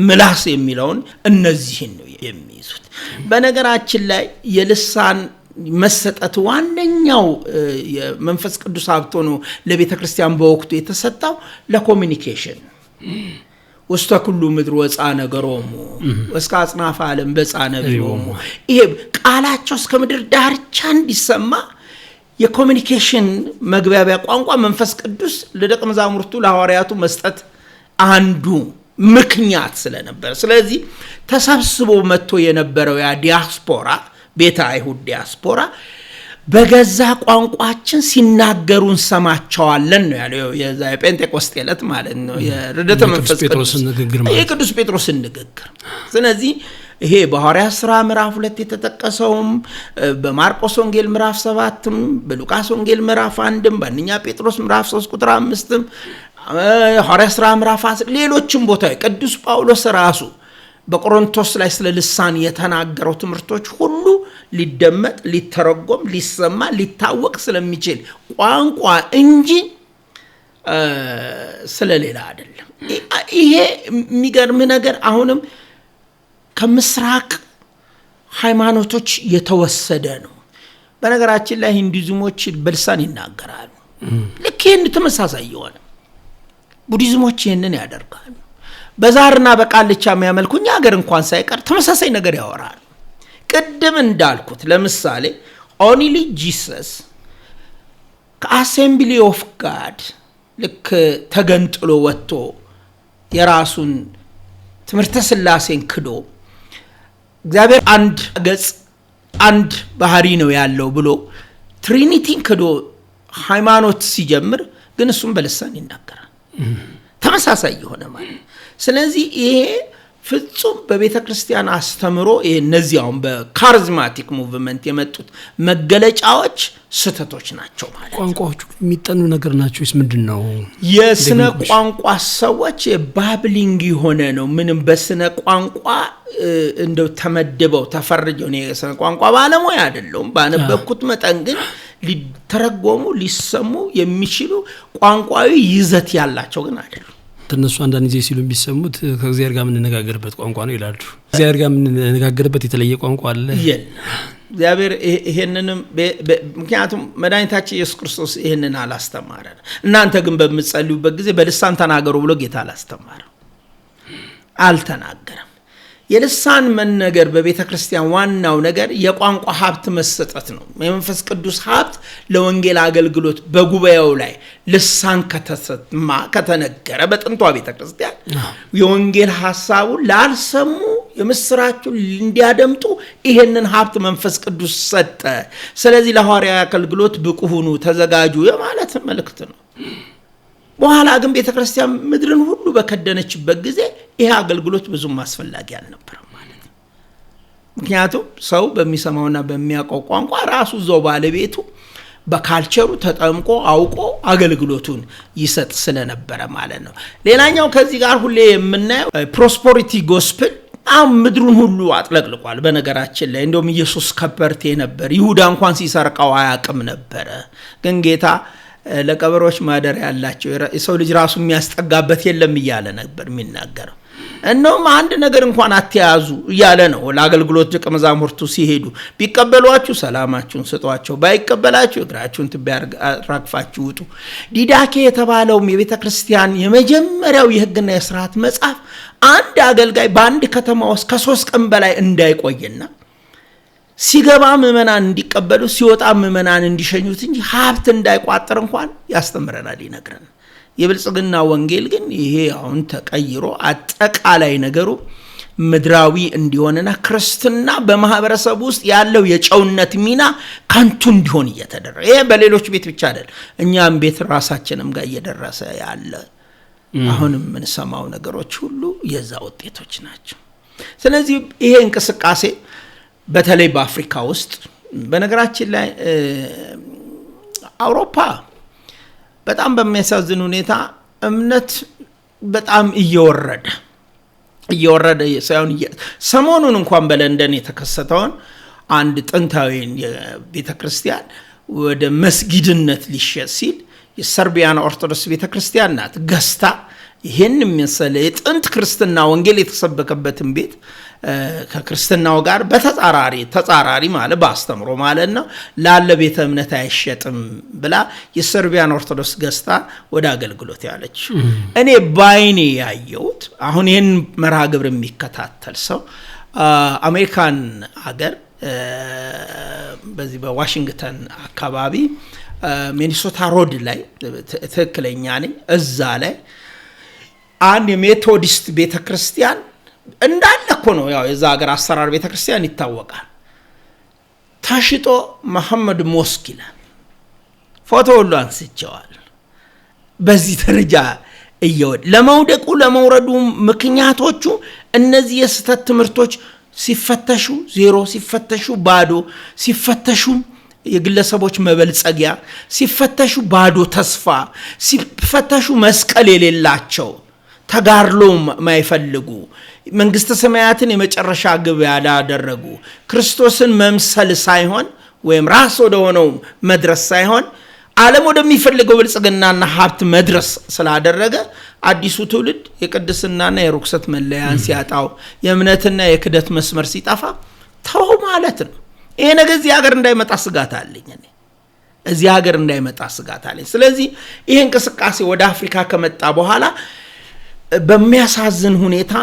ምላስ የሚለውን እነዚህን ነው የሚይዙት። በነገራችን ላይ የልሳን መሰጠት ዋነኛው የመንፈስ ቅዱስ ሀብቶ ነው ለቤተክርስቲያን በወቅቱ የተሰጠው ለኮሙኒኬሽን ውስተ ኩሉ ምድር ወፃ ነገሮሙ እስከ አጽናፈ ዓለም በፃ ነቢዮሙ ይሄ ቃላቸው እስከ ምድር ዳርቻ እንዲሰማ የኮሙኒኬሽን መግባቢያ ቋንቋ መንፈስ ቅዱስ ለደቀ መዛሙርቱ ለሐዋርያቱ መስጠት አንዱ ምክንያት ስለነበር ስለዚህ ተሰብስቦ መጥቶ የነበረው ያ ዲያስፖራ ቤተ አይሁድ ዲያስፖራ በገዛ ቋንቋችን ሲናገሩን ሰማቸዋለን ነው ያለው የጴንጤቆስጤ ዕለት ማለት ነው የርደተ መንፈስ ቅዱስ የቅዱስ ጴጥሮስ ንግግር። ስለዚህ ይሄ በሐዋርያት ሥራ ምዕራፍ 2 የተጠቀሰውም በማርቆስ ወንጌል ምዕራፍ 7 በሉቃስ ወንጌል ምዕራፍ 1 በአንደኛ ጴጥሮስ ምዕራፍ 3 ቁጥር 5 ሐዋርያት ሥራ ምዕራፍ 10 ሌሎችም ቦታዎች ቅዱስ ጳውሎስ ራሱ በቆሮንቶስ ላይ ስለ ልሳን የተናገረው ትምህርቶች ሁሉ ሊደመጥ ሊተረጎም ሊሰማ ሊታወቅ ስለሚችል ቋንቋ እንጂ ስለሌላ አይደለም። ይሄ የሚገርም ነገር አሁንም ከምስራቅ ሃይማኖቶች የተወሰደ ነው። በነገራችን ላይ ሂንዱይዝሞች በልሳን ይናገራሉ። ልክ ይህን ተመሳሳይ የሆነ ቡዲዝሞች ይህንን ያደርጋሉ። በዛርና በቃልቻ የሚያመልኩኝ ሀገር እንኳን ሳይቀር ተመሳሳይ ነገር ያወራሉ። ቅድም እንዳልኩት ለምሳሌ ኦንሊ ጂሰስ ከአሴምብሊ ኦፍ ጋድ ልክ ተገንጥሎ ወጥቶ የራሱን ትምህርተ ሥላሴን ክዶ እግዚአብሔር አንድ ገጽ አንድ ባህሪ ነው ያለው ብሎ ትሪኒቲን ከዶ ሃይማኖት ሲጀምር ግን እሱም በልሳን ይናገራል ተመሳሳይ የሆነ ማለት ስለዚህ ይሄ ፍጹም በቤተክርስቲያን አስተምሮ እነዚያው በካሪዝማቲክ ሙቭመንት የመጡት መገለጫዎች ስተቶች ናቸው ማለት
ቋንቋዎቹ የሚጠኑ ነገር ናቸውስ ምንድነው
የስነ ቋንቋ ሰዎች ባብሊንግ የሆነ ነው ምንም በስነ ቋንቋ እንደው ተመደበው ተፈርጀው ነው የስነ ቋንቋ ባለሙያ አይደለም ባነበብኩት መጠን ግን ሊተረጎሙ ሊሰሙ የሚችሉ ቋንቋዊ ይዘት ያላቸው ግን አይደለም
ተነሱ አንዳንድ ጊዜ ሲሉ ቢሰሙት ከእግዚአብሔር ጋር ምን ነጋገርበት ቋንቋ ነው ይላሉ እግዚአብሔር ጋር ምን ነጋገርበት የተለየ ቋንቋ አለ
እግዚአብሔር ይሄንንም ምክንያቱም መድኃኒታችን ኢየሱስ ክርስቶስ ይሄንን አላስተማረን እናንተ ግን በመጸልዩበት ጊዜ በልሳን ተናገሩ ብሎ ጌታ አልተናገረም የልሳን መነገር በቤተክርስቲያን ዋናው ነገር የቋንቋ ሀብት መሰጠት ነው የመንፈስ ቅዱስ ሀብት ለወንጌል አገልግሎት በጉባኤው ላይ ልሳን ከተነገረ በጥንቷ ቤተክርስቲያን የወንጌል ሐሳቡ ላልሰሙ የምስራቹን እንዲያደምጡ ይሄንን ሀብት መንፈስ ቅዱስ ሰጠ ስለዚህ ለሐዋርያዊ አገልግሎት ብቁ ሁኑ ተዘጋጁ የማለት መልእክት ነው በኋላ ግን ቤተክርስቲያን ምድርን ሁሉ በከደነችበት ጊዜ ይሄ አገልግሎት ብዙም አስፈላጊ አልነበረም ማለት ነው ምክንያቱም ሰው በሚሰማውና በሚያውቀው ቋንቋ ራሱ ዘው ባለቤቱ በካልቸሩ ተጠምቆ አውቆ አገልግሎቱን ይሰጥ ስለነበረ ማለት ነው ሌላኛው ከዚህ ጋር ሁሌ የምናየው ፕሮስፐሪቲ ጎስፔል ምድሩን ሁሉ አጥለቅልቋል በነገራችን ላይ እንደውም ኢየሱስ ከበርቴ ነበር ይሁዳ እንኳን ሲሰርቀው አያቅም ነበር ግን ጌታ ለቀበሮች ማደር ያላቸው የሰው ልጅ ራሱ የሚያስጠጋበት የለም ይያለ ነበር የሚናገረው እነሆም አንድ ነገር እንኳን አትያዙ ይያለ ነው ለአገልግሎት ደቀ መዛሙርቱ ሲሄዱ ቢቀበሏችሁ ሰላማችሁን ስጧቸው ባይቀበላችሁ እግራችሁን ትባርካችሁ ውጡ ዲዳኬ የተባለው የቤተክርስቲያን የመጀመሪያው የሕግና የሥርዓት መጽሐፍ አንድ አገልጋይ በአንድ ከተማ ውስጥ ከ3 ቀን በላይ እንዳይቆይና ሲገባ ምእመናን እንዲቀበሉ ሲወጣ ምእመናን እንዲሸኙት እንጂ ሀብት እንዳይቋጥር እንኳን ያስተምረናል ይነግረናል የብልጽግና ወንጌል ግን ይሄ አሁን ተቀይሮ አጠቃላይ ነገሩ ምድራዊ እንዲሆንና ክርስትና በማህበረሰብ ውስጥ ያለው የጨውነት ሚና ካንቱ እንዲሆን እየተደረገ ይሄ በሌሎች ቤት ብቻ አይደል እኛም ቤት ራሳችንም ጋር እየደረሰ ያለ አሁንም ምን ሰማው ነገሮች ሁሉ የዛ ውጤቶች ናቸው ስለዚህ ይሄ እንቅስቃሴ በተለይ በአፍሪካ ውስጥ በነገራችን ላይ አውሮፓ በጣም በሚያሳዝን ሁኔታ እምነት በጣም እየወረደ ሳይሆን ሰሞኑን እንኳን በለንደን የተከሰተውን አንድ ጥንታዊ ቤተክርስቲያን ወደ መስጊድነት ሊሸጥ ሲል የሰርቢያን ኦርቶዶክስ ቤተክርስቲያን ናት ገስታ ይሄን የሚያሰለ የጥንት ክርስትና ወንጌል የተሰበከበትን ቤት ከክርስትናው ጋር ተጻራሪ ማለት ባስተምሮ ማለት ነው ላለ ቤተ እምነት አይሸጥም ብላ የሰርቢያን ኦርቶዶክስ ገስታ ወደ አገልግሎት ያለች እኔ ባይኔ ያየሁት አሁን ይሄን መርሃ ግብር የሚከታተል ሰው አሜሪካን ሀገር በዚህ በዋሽንግተን አካባቢ ሚኒሶታ ሮድ ላይ ትክክለኛ ነኝ እዛ ላይ አንድ የሜቶዲስት ቤተክርስቲያን እንዳለ እኮ ነው ያው የዛ ሀገር አሰራር ቤተክርስቲያን ይታወቃል ታሽጦ መሐመድ ሞስክ ይላል ፎቶ ሁሉ አንስቼዋል በዚህ ደረጃ ለመውደቁ ለመውረዱ ምክንያቶቹ እነዚህ የስተት ትምህርቶች ሲፈተሹ ዜሮ ሲፈተሹ ባዶ ሲፈተሹ የግለሰቦች መበልጸጊያ ሲፈተሹ ባዶ ተስፋ ሲፈተሹ መስቀል የሌላቸው ተጋርሎ ማይፈልጉ መንግስተ ሰማያትን የመጨረሻ ግብ ያላደረጉ ክርስቶስን መምሰል ሳይሆን ወይም ራስ ወደ ሆነው መድረስ ሳይሆን ዓለም ወደሚፈልገው ብልጽግናና ሀብት መድረስ ስላደረገ አዲሱ ትውልድ የቅድስናና የርኩሰት መለያን ሲያጣው የእምነትና የክደት መስመር ሲጣፋ ተው ማለት ነው ይሄ ነገር እዚህ ሀገር እንዳይመጣ ስጋት አለኝ እዚህ ሀገር እንዳይመጣ ስጋት አለኝ ስለዚህ ይሄ እንቅስቃሴ ወደ አፍሪካ ከመጣ በኋላ በሚያሳዝን ሁኔታ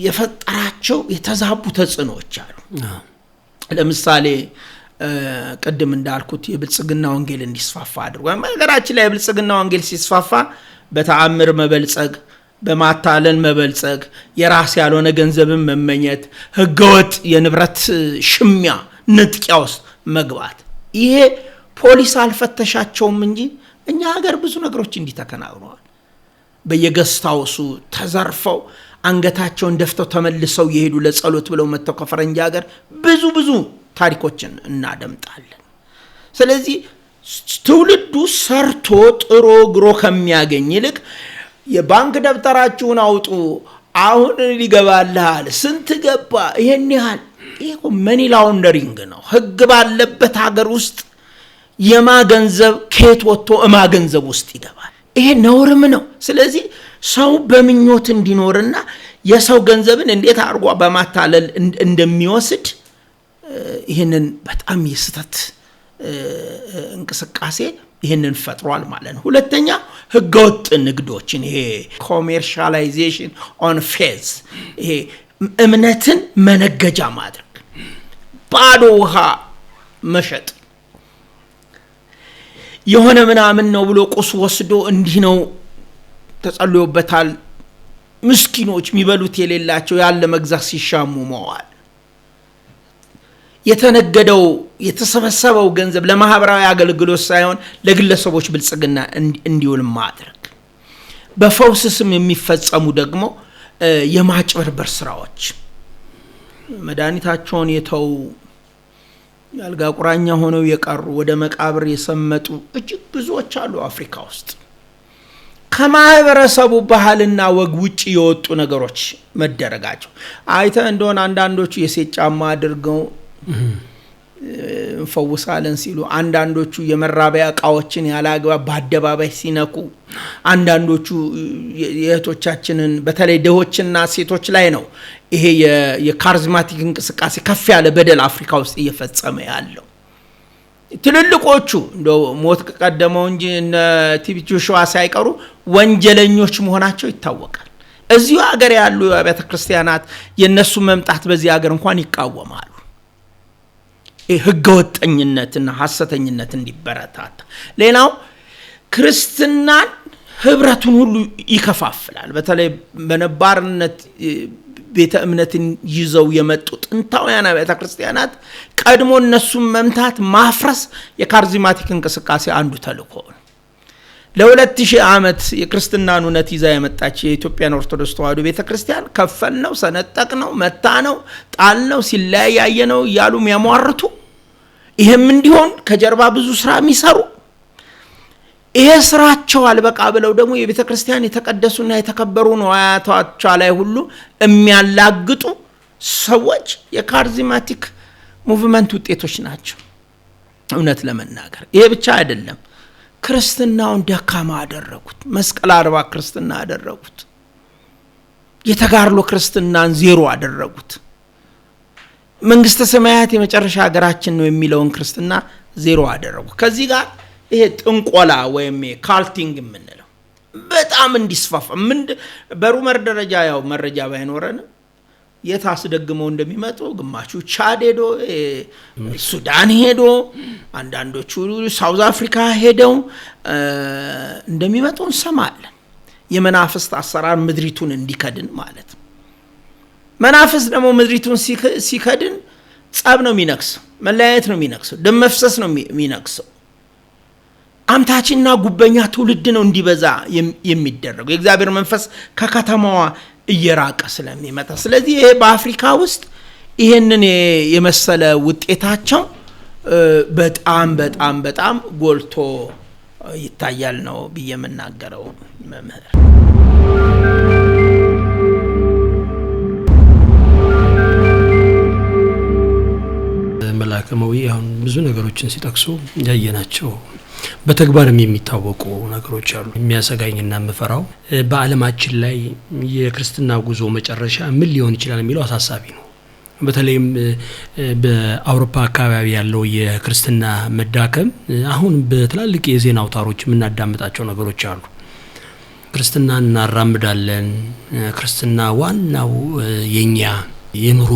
የፈጠራቸው የተዛቡ ተጽዕኖዎች አሉ ለምሳሌ ቀደም እንዳልኩት የብልጽግና ወንጌል እንዲስፋፋ አድርጓል ነገራችን ላይ የብልጽግና ወንጌል ሲስፋፋ በተአምር መበልጸግ በማታለል መበልጸግ፣ የራስ ያልሆነ ገንዘብን መመኘት፣ ህገወጥ የንብረት ሽሚያ ንጥቂያ ውስጥ መግባት። ይሄ ፖሊስ አልፈተሻቸውም እንጂ እኛ ሀገር ብዙ ነገሮች እንዲህ ተከናውነዋል። በየገስታውሱ ተዘርፈው አንገታቸውን ደፍተው ተመልሰው የሄዱ ለጸሎት ብለው መጥተው ከፈረንጅ ሀገር ብዙ ታሪኮችን እናደምጣለን። ስለዚህ ትውልዱ ሰርቶ ጥሮ ግሮ ከሚያገኝ ይልቅ የባንክ ደብተራችሁን አውጡ አሁን ሊገባልሃል ስንት ገባ ይሄን ያህል፣ ይሄ መኒ ላውንደሪንግ ነው። ህግ ባለበት ሀገር ውስጥ የማገንዘብ ከየት ወጥቶ እማገንዘብ ውስጥ ይገባል። ይሄ ነውርም ነው። ስለዚህ ሰው በምኞት እንዲኖርና የሰው ገንዘብን እንዴት አርጓ በማታለል እንደሚወስድ ይሄንን በጣም የስተት እንቅስቃሴ ይሄንን ፈጥሯል ማለት ነው። ሁለተኛ ህገወጥ ንግዶችን፣ ይሄ ኮሜርሻላይዜሽን ኦን ፌዝ፣ ይሄ እምነትን መነገጃ ማድረግ፣ ባዶ ውሃ መሸጥ፣ የሆነ ምናምን ነው ብሎ ቁስ ወስዶ እንዲህ ነው ተጸልዮበታል ምስኪኖች የሚበሉት የሌላቸው ያለ መግዛት ሲሻሙ መዋል፣ የተነገደው የተሰበሰበው ገንዘብ ለማህበራዊ አገልግሎት ሳይሆን ለግለሰቦች ብልጽግና እንዲውል ማድረግ፣ በፈውስ ስም የሚፈጸሙ ደግሞ የማጭበርበር ስራዎች፣ መድኃኒታቸውን የተው ያልጋ ቁራኛ ሆነው የቀሩ ወደ መቃብር የሰመጡ እጅግ ብዙዎች አሉ አፍሪካ ውስጥ። ከማህበረሰቡ ባህልና ወግ ውጪ የወጡ ነገሮች መደረጋቸው አይተ እንደሆነ አንዳንዶቹ የሴት ጫማ አድርገው ፈውሳለን ሲሉ፣ አንዳንዶቹ የመራቢያ ዕቃዎችን ያላግባብ በአደባባይ ሲነኩ፣ አንዳንዶቹ የእህቶቻችንን በተለይ ደሆችና ሴቶች ላይ ነው ይሄ የካሪዝማቲክ እንቅስቃሴ ከፍ ያለ በደል አፍሪካ ውስጥ እየፈጸመ ያለው። ትልልቆቹ እንደው ሞት ቀደመው እንጂ እነ ቲቢ ጆሹዋ ሳይቀሩ ወንጀለኞች መሆናቸው ይታወቃል። እዚሁ ሀገር ያሉ አብያተ ክርስቲያናት የነሱ መምጣት በዚህ ሀገር እንኳን ይቃወማሉ። ህገወጠኝነትና ሐሰተኝነት እንዲበረታታ። ሌላው ክርስትናን ህብረቱን ሁሉ ይከፋፍላል። በተለይ በነባርነት ቤተ እምነትን ይዘው የመጡ ጥንታውያን አብያተ ክርስቲያናት ቀድሞ እነሱን መምታት ማፍረስ የካሪዝማቲክ እንቅስቃሴ አንዱ ተልእኮ ነው። ለ2000 ዓመት የክርስትናን እውነት ይዛ የመጣች የኢትዮጵያን ኦርቶዶክስ ተዋሕዶ ቤተክርስቲያን ከፈል ነው፣ ሰነጠቅ ነው፣ መታ ነው፣ ጣል ነው፣ ሲለያየ ነው እያሉ የሚያሟርቱ፣ ይሄም እንዲሆን ከጀርባ ብዙ ስራ የሚሰሩ፣ ይሄ ስራቸው አልበቃ ብለው ደግሞ የቤተክርስቲያን የተቀደሱና የተከበሩ ነዋያቶቿ ላይ ሁሉ የሚያላግጡ ሰዎች የካሪዝማቲክ ሙቭመንት ውጤቶች ናቸው። እውነት ለመናገር ይሄ ብቻ አይደለም፣ ክርስትናውን ደካማ አደረጉት። መስቀል አርባ ክርስትና አደረጉት። የተጋርሎ ክርስትናን ዜሮ አደረጉት። መንግስተ ሰማያት የመጨረሻ ሀገራችን ነው የሚለውን ክርስትና ዜሮ አደረጉ። ከዚህ ጋር ይሄ ጥንቆላ ወይም ካልቲንግ የምንለው በጣም እንዲስፋፋ በሩመር ደረጃ ያው መረጃ ባይኖረንም የታስደግመው እንደሚመጡ ግማሹ ቻድ ሄዶ ሱዳን ሄዶ አንዳንዶቹ ሳውዝ አፍሪካ ሄደው እንደሚመጡ እንሰማለን። የመናፍስት አሰራር ምድሪቱን እንዲከድን ማለት ነው። መናፍስት ደግሞ ምድሪቱን ሲከድን ጸብ ነው የሚነክሰው፣ መለያየት ነው የሚነክሰው፣ ደም መፍሰስ ነው የሚነክሰው። አምታችና ጉበኛ ትውልድ ነው እንዲበዛ የሚደረገው። የእግዚአብሔር መንፈስ ከከተማዋ እየራቀ ስለሚመጣ፣ ስለዚህ ይሄ በአፍሪካ ውስጥ ይሄንን የመሰለ ውጤታቸው በጣም በጣም በጣም ጎልቶ ይታያል ነው ብዬ የምናገረው መምህር።
መላከማዊ አሁን ብዙ ነገሮችን ሲጠቅሱ ያየናቸው በተግባርም የሚታወቁ ነገሮች አሉ። የሚያሰጋኝና መፈራው በዓለማችን ላይ የክርስትና ጉዞ መጨረሻ ምን ሊሆን ይችላል የሚለው አሳሳቢ ነው። በተለይም በአውሮፓ አካባቢ ያለው የክርስትና መዳከም አሁን በትላልቅ የዜና አውታሮች የምናዳምጣቸው ነገሮች አሉ። ክርስትና እናራምዳለን፣ ክርስትና ዋናው የኛ የኑሮ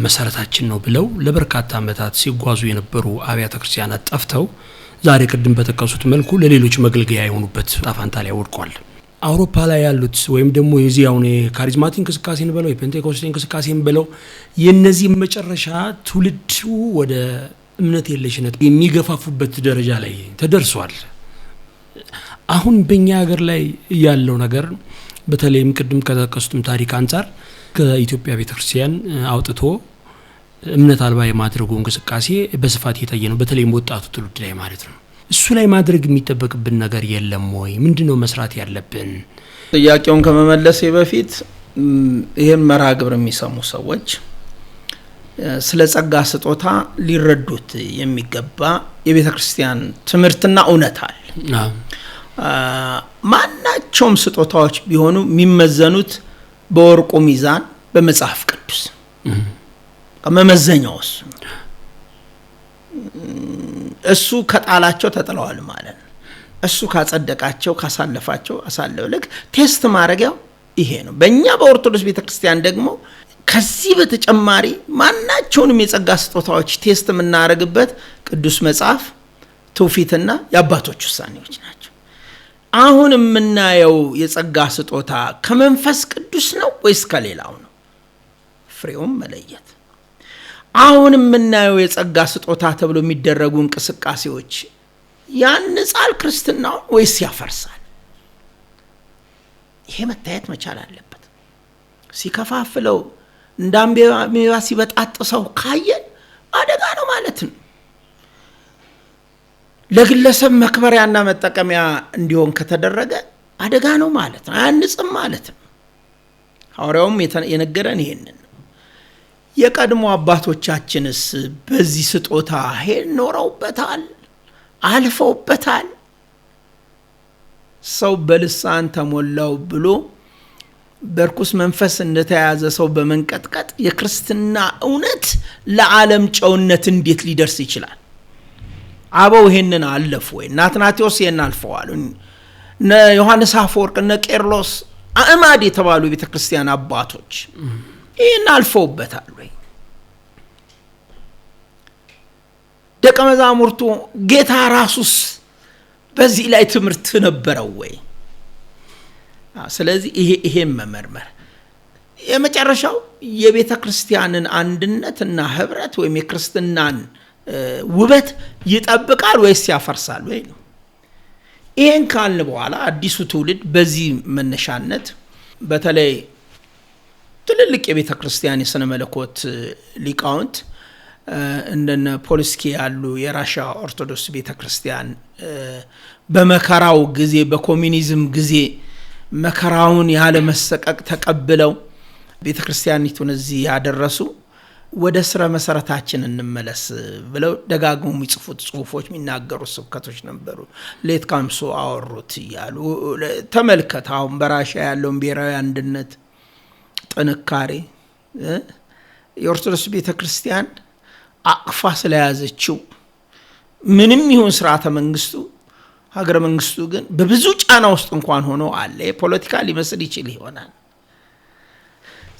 መሰረታችን ነው ብለው ለበርካታ ዓመታት ሲጓዙ የነበሩ አብያተ ክርስቲያናት ጠፍተው ዛሬ ቅድም በተከሱት መልኩ ለሌሎች መገልገያ የሆኑበት ጣፋንታ ላይ ወድቋል። አውሮፓ ላይ ያሉት ወይም ደግሞ የዚህ አሁን የካሪዝማቲክ እንቅስቃሴን በለው የፔንቴኮስቴ እንቅስቃሴን በለው የነዚህ መጨረሻ ትውልዱ ወደ እምነት የለሽነት የሚገፋፉበት ደረጃ ላይ ተደርሷል። አሁን በእኛ ሀገር ላይ ያለው ነገር በተለይም ቅድም ከተጠቀሱትም ታሪክ አንፃር ከኢትዮጵያ ቤተክርስቲያን አውጥቶ እምነት አልባ የማድረጉ እንቅስቃሴ በስፋት የታየ ነው፣ በተለይም ወጣቱ ትውልድ ላይ ማለት ነው። እሱ ላይ ማድረግ የሚጠበቅብን ነገር የለም ወይ? ምንድነው መስራት ያለብን?
ጥያቄውን ከመመለሴ በፊት ይሄን መርሃ ግብር የሚሰሙ ሰዎች ስለ ጸጋ ስጦታ ሊረዱት የሚገባ የቤተክርስቲያን ትምህርትና እውነት አለ። ማናቸውም ስጦታዎች ቢሆኑ የሚመዘኑት በወርቁ ሚዛን በመጽሐፍ ቅዱስ መመዘኛው እሱ ከጣላቸው ተጥለዋል ማለት ነው። እሱ ካጸደቃቸው ካሳለፋቸው አሳለፈ። ልክ ቴስት ማድረጊያው ይሄ ነው። በእኛ በኦርቶዶክስ ቤተክርስቲያን ደግሞ ከዚህ በተጨማሪ ማናቸውንም የጸጋ ስጦታዎች ቴስት የምናደርግበት ቅዱስ መጽሐፍ ትውፊትና የአባቶች ውሳኔዎች ናቸው። አሁን የምናየው የጸጋ ስጦታ ከመንፈስ ቅዱስ ነው ወይስ ከሌላው ነው? ፍሬውም መለየት። አሁን የምናየው የጸጋ ስጦታ ተብሎ የሚደረጉ እንቅስቃሴዎች ያንጻል ክርስትናው ወይስ ያፈርሳል? ይሄ መታየት መቻል አለበት። ሲከፋፍለው እንዳምቤባ ሲበጣጥሰው ካየን አደጋ ነው ማለት ነው። ለግለሰብ መክበሪያና መጠቀሚያ እንዲሆን ከተደረገ አደጋ ነው ማለት ነው። አያንጽም ማለት ነው። ሐዋርያውም የነገረን ይሄንን ነው። የቀድሞ አባቶቻችንስ በዚህ ስጦታ ኖረውበታል፣ አልፈውበታል። ሰው በልሳን ተሞላው ብሎ በርኩስ መንፈስ እንደተያዘ ሰው በመንቀጥቀጥ የክርስትና እውነት ለዓለም ጨውነት እንዴት ሊደርስ ይችላል? አበው ይሄንን አለፉ ወይ? አትናቴዎስ ይሄን አልፈዋል። ዮሐንስ አፈወርቅ እና ቄርሎስ አእማድ የተባሉ ቤተክርስቲያን አባቶች ይሄን አልፈውበታል ወይ? ደቀ መዛሙርቱ ጌታ ራሱስ በዚህ ላይ ትምህርት ነበረው ወይ? ስለዚህ ይሄን መመርመር የመጨረሻው የቤተክርስቲያንን አንድነትና ህብረት ወይም የክርስትናን ውበት ይጠብቃል ወይስ ያፈርሳል ወይ ነው። ይሄን ካልን በኋላ አዲሱ ትውልድ በዚህ መነሻነት በተለይ ትልልቅ የቤተክርስቲያን የሥነ መለኮት ሊቃውንት እንደነ ፖልስኪ ያሉ የራሻ ኦርቶዶክስ ቤተክርስቲያን በመከራው ጊዜ በኮሙኒዝም ጊዜ መከራውን ያለ መሰቀቅ ተቀብለው ቤተክርስቲያኒቱን እዚህ ያደረሱ ወደ ስረ መሰረታችን እንመለስ ብለው ደጋግሞ የሚጽፉት ጽሁፎች የሚናገሩ ስብከቶች ነበሩ። ሌት ካምሶ አወሩት ይያሉ ተመልከት። አሁን በራሻ ያለውን ብሔራዊ አንድነት ጥንካሬ የኦርቶዶክስ ቤተክርስቲያን አቅፋ ስለያዘችው ምንም ይሁን ስርዓተ መንግስቱ ሀገረ መንግስቱ ግን በብዙ ጫና ውስጥ እንኳን ሆኖ አለ። ፖለቲካ ሊመስል ይችል ይሆናል።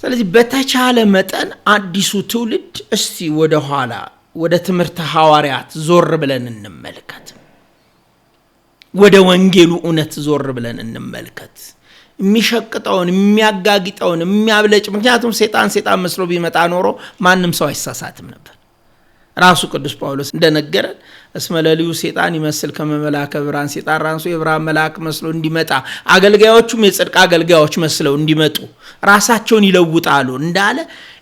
ስለዚህ በተቻለ መጠን አዲሱ ትውልድ እስቲ ወደ ኋላ ወደ ትምህርት ሐዋርያት ዞር ብለን እንመልከት፣ ወደ ወንጌሉ እውነት ዞር ብለን እንመልከት። የሚሸቅጠውን የሚያጋግጠውን የሚያብለጭ ምክንያቱም ሰይጣን መስሎ ቢመጣ ኖሮ ማንም ሰው አይሳሳትም ነበር። ራሱ ቅዱስ ጳውሎስ እንደነገረን እስመለልዩ ሰይጣን ይመስል ከመመላከ ብርሃን ሰይጣን ራሱ የብርሃን መልአክ መስሎ እንዲመጣ አገልጋዮቹም የጽድቅ አገልጋዮች መስለው እንዲመጡ ራሳቸውን ይለውጣሉ እንዳለ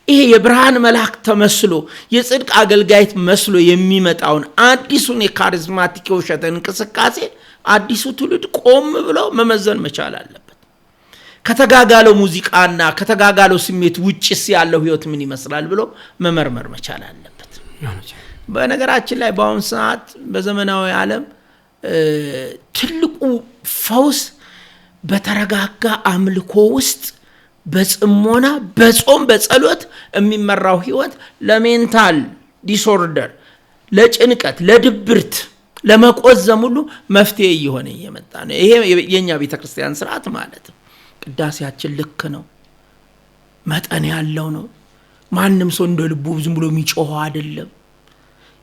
ይሄ የብርሃን መልአክ ተመስሎ የጽድቅ አገልጋይ መስሎ የሚመጣውን አዲሱን የካሪዝማቲክ የውሸት እንቅስቃሴ አዲሱ ትውልድ ቆም ብሎ መመዘን መቻል አለበት። ከተጋጋለው ሙዚቃና ከተጋጋለው ስሜት ውጭስ ያለው ህይወት ምን ይመስላል ብሎ መመርመር መቻል አለበት። በነገራችን ላይ በአሁን ሰዓት በዘመናዊ ዓለም ትልቁ ፈውስ በተረጋጋ አምልኮ ውስጥ በጽሞና በጾም በጸሎት የሚመራው ህይወት ለሜንታል ዲስኦርደር፣ ለጭንቀት፣ ለድብርት፣ ለመቆዘም ሁሉ መፍትሄ እየሆነ እየመጣ ነው። ይሄ የኛ ቤተክርስቲያን ስርዓት ማለት ነው። ቅዳሴያችን ልክ ነው፣ መጠን ያለው ነው። ማንም ሰው እንደ ልቡ ዝም ብሎ የሚጮህ አይደለም።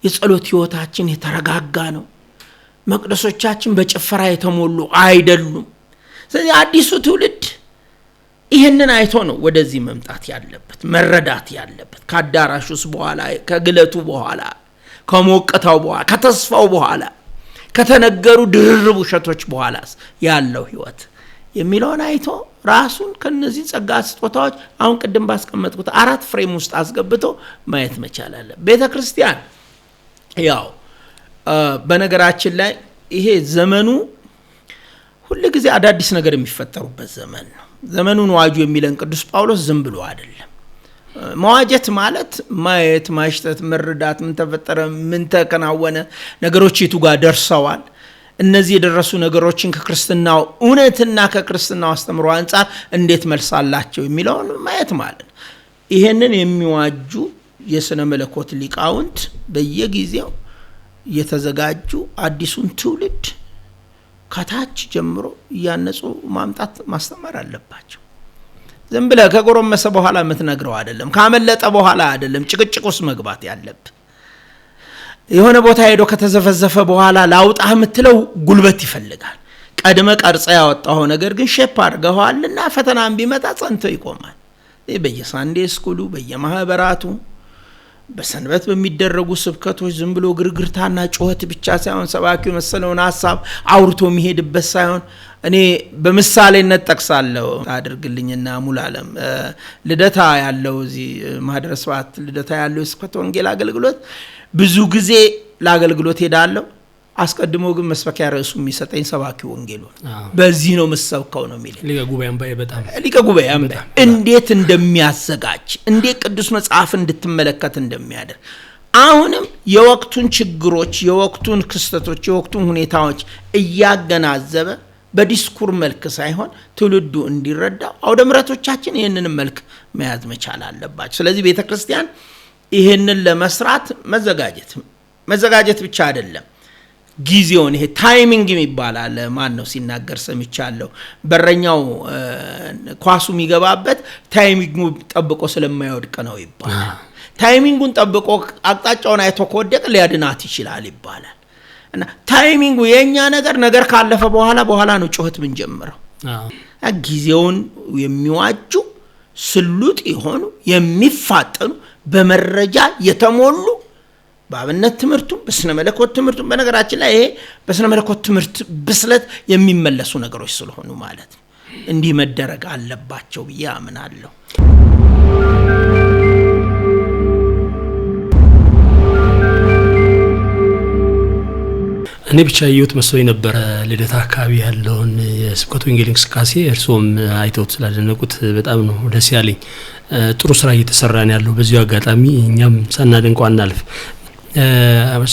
የጸሎት ህይወታችን የተረጋጋ ነው። መቅደሶቻችን በጭፈራ የተሞሉ አይደሉም። ስለዚህ አዲሱ ትውልድ ይሄንን አይቶ ነው ወደዚህ መምጣት ያለበት መረዳት ያለበት ከአዳራሹስ በኋላ ከግለቱ በኋላ ከሞቀታው በኋላ ከተስፋው በኋላ ከተነገሩ ድርብ ውሸቶች በኋላ ያለው ህይወት የሚለውን አይቶ ራሱን ከነዚህ ጸጋ ስጦታዎች አሁን ቅድም ባስቀመጥኩት 4 ፍሬም ውስጥ አስገብቶ ማየት መቻል አለ። ቤተክርስቲያን ያው በነገራችን ላይ ይሄ ዘመኑ ሁሉ ጊዜ አዳዲስ ነገር የሚፈጠሩበት ዘመን ነው። ዘመኑን ዋጁ የሚለን ቅዱስ ጳውሎስ ዝም ብሎ አይደለም። መዋጀት ማለት ማየት ማሽተት መረዳት ምን ተፈጠረ ምን ተከናወነ ነገሮች የቱ ጋር ደርሰዋል እነዚህ የደረሱ ነገሮችን ከክርስትናው እውነትና ከክርስትናው አስተምሮ አንፃር እንዴት መልሳላቸው የሚለውን ማየት ማለት ነው። ይሄንን የሚዋጁ የሥነ መለኮት ሊቃውንት በየጊዜው የተዘጋጁ አዲሱን ትውልድ ከታች ጀምሮ ያነጹ ማምጣት ማስተማር አለባቸው። ዝም ብለ ከጎረመሰ በኋላ የምትነግረው አይደለም ካመለጠ በኋላ አይደለም ጭቅጭቁስ መግባት ያለበት የሆነ ቦታ ሄዶ ከተዘፈዘፈ በኋላ ላውጣህ የምትለው ጉልበት ይፈልጋል። ቀድመ ቀርጸ ያወጣው ነገር ግን ሼፕ አድርገዋልና ፈተናም ቢመጣ ጸንቶ ይቆማል። በየሳንዴ ስኩሉ በየማህበራቱ በሰንበት በሚደረጉ ስብከቶች ዝም ብሎ ግርግርታና ጩኸት ብቻ ሳይሆን ሰባኪው መሰለውን ሐሳብ አውርቶ የሚሄድበት ሳይሆን እኔ በምሳሌነት ጠቅሳለሁ አድርግልኝና ሙላለም ልደታ ያለው እዚህ ማህደረ ስብሐት ልደታ ያለው ስብከተ ወንጌል አገልግሎት ብዙ ጊዜ ለአገልግሎት ሄዳለሁ። አስቀድሞ ግን መስበኪያ ርዕሱ የሚሰጠኝ ሰባኪ ወንጌሉ በዚህ ነው መስበከው ነው የሚል ሊቀ ጉባኤም እንዴት እንደሚያዘጋጅ እንዴት ቅዱስ መጽሐፍ እንድትመለከት እንደሚያደርግ አሁንም የወቅቱን ችግሮች የወቅቱን ክስተቶች የወቅቱን ሁኔታዎች እያገናዘበ በዲስኩር መልክ ሳይሆን ትውልዱ እንዲረዳው አውደ ምሕረቶቻችን ይሄንን መልክ መያዝ መቻል አለባቸው። ስለዚህ ቤተክርስቲያን ይሄንን ለመስራት መዘጋጀት ብቻ አይደለም ጊዜውን ይሄ ታይሚንግ ይባላል ማን ነው ሲናገር ሰምቻለሁ። በረኛው ኳሱ የሚገባበት ታይሚንጉ ጠብቆ ስለማይወድቅ ነው ይባላል። ታይሚንጉን ጠብቆ አቅጣጫውን አይቶ ከወደቀ ሊያድናት ይችላል ይባላል። እና ታይሚንጉ የኛ ነገር ካለፈ በኋላ ነው ጩኸት ምን ጀምረው ጊዜውን የሚዋጁ ስሉጥ የሆኑ የሚፋጠኑ በመረጃ የተሞሉ በአብነት ትምህርቱ በስነ መለኮት ትምህርቱ በነገራችን ላይ ይሄ በስነ መለኮት ትምህርት ብስለት የሚመለሱ ነገሮች ስለሆኑ ማለት ነው እንዲህ መደረግ አለባቸው ብዬ አምናለሁ።
እኔ ብቻ ይዩት መስሎኝ ነበር ልደታ አካባቢ ያለውን የስብከተ ወንጌል እንቅስቃሴ እርሶም አይተውት ስላደነቁት በጣም ነው ደስ ያለኝ። ጥሩ ስራ እየተሰራ ነው ያለው። በዚሁ አጋጣሚ እኛም ሳናደንቀው አናልፍ።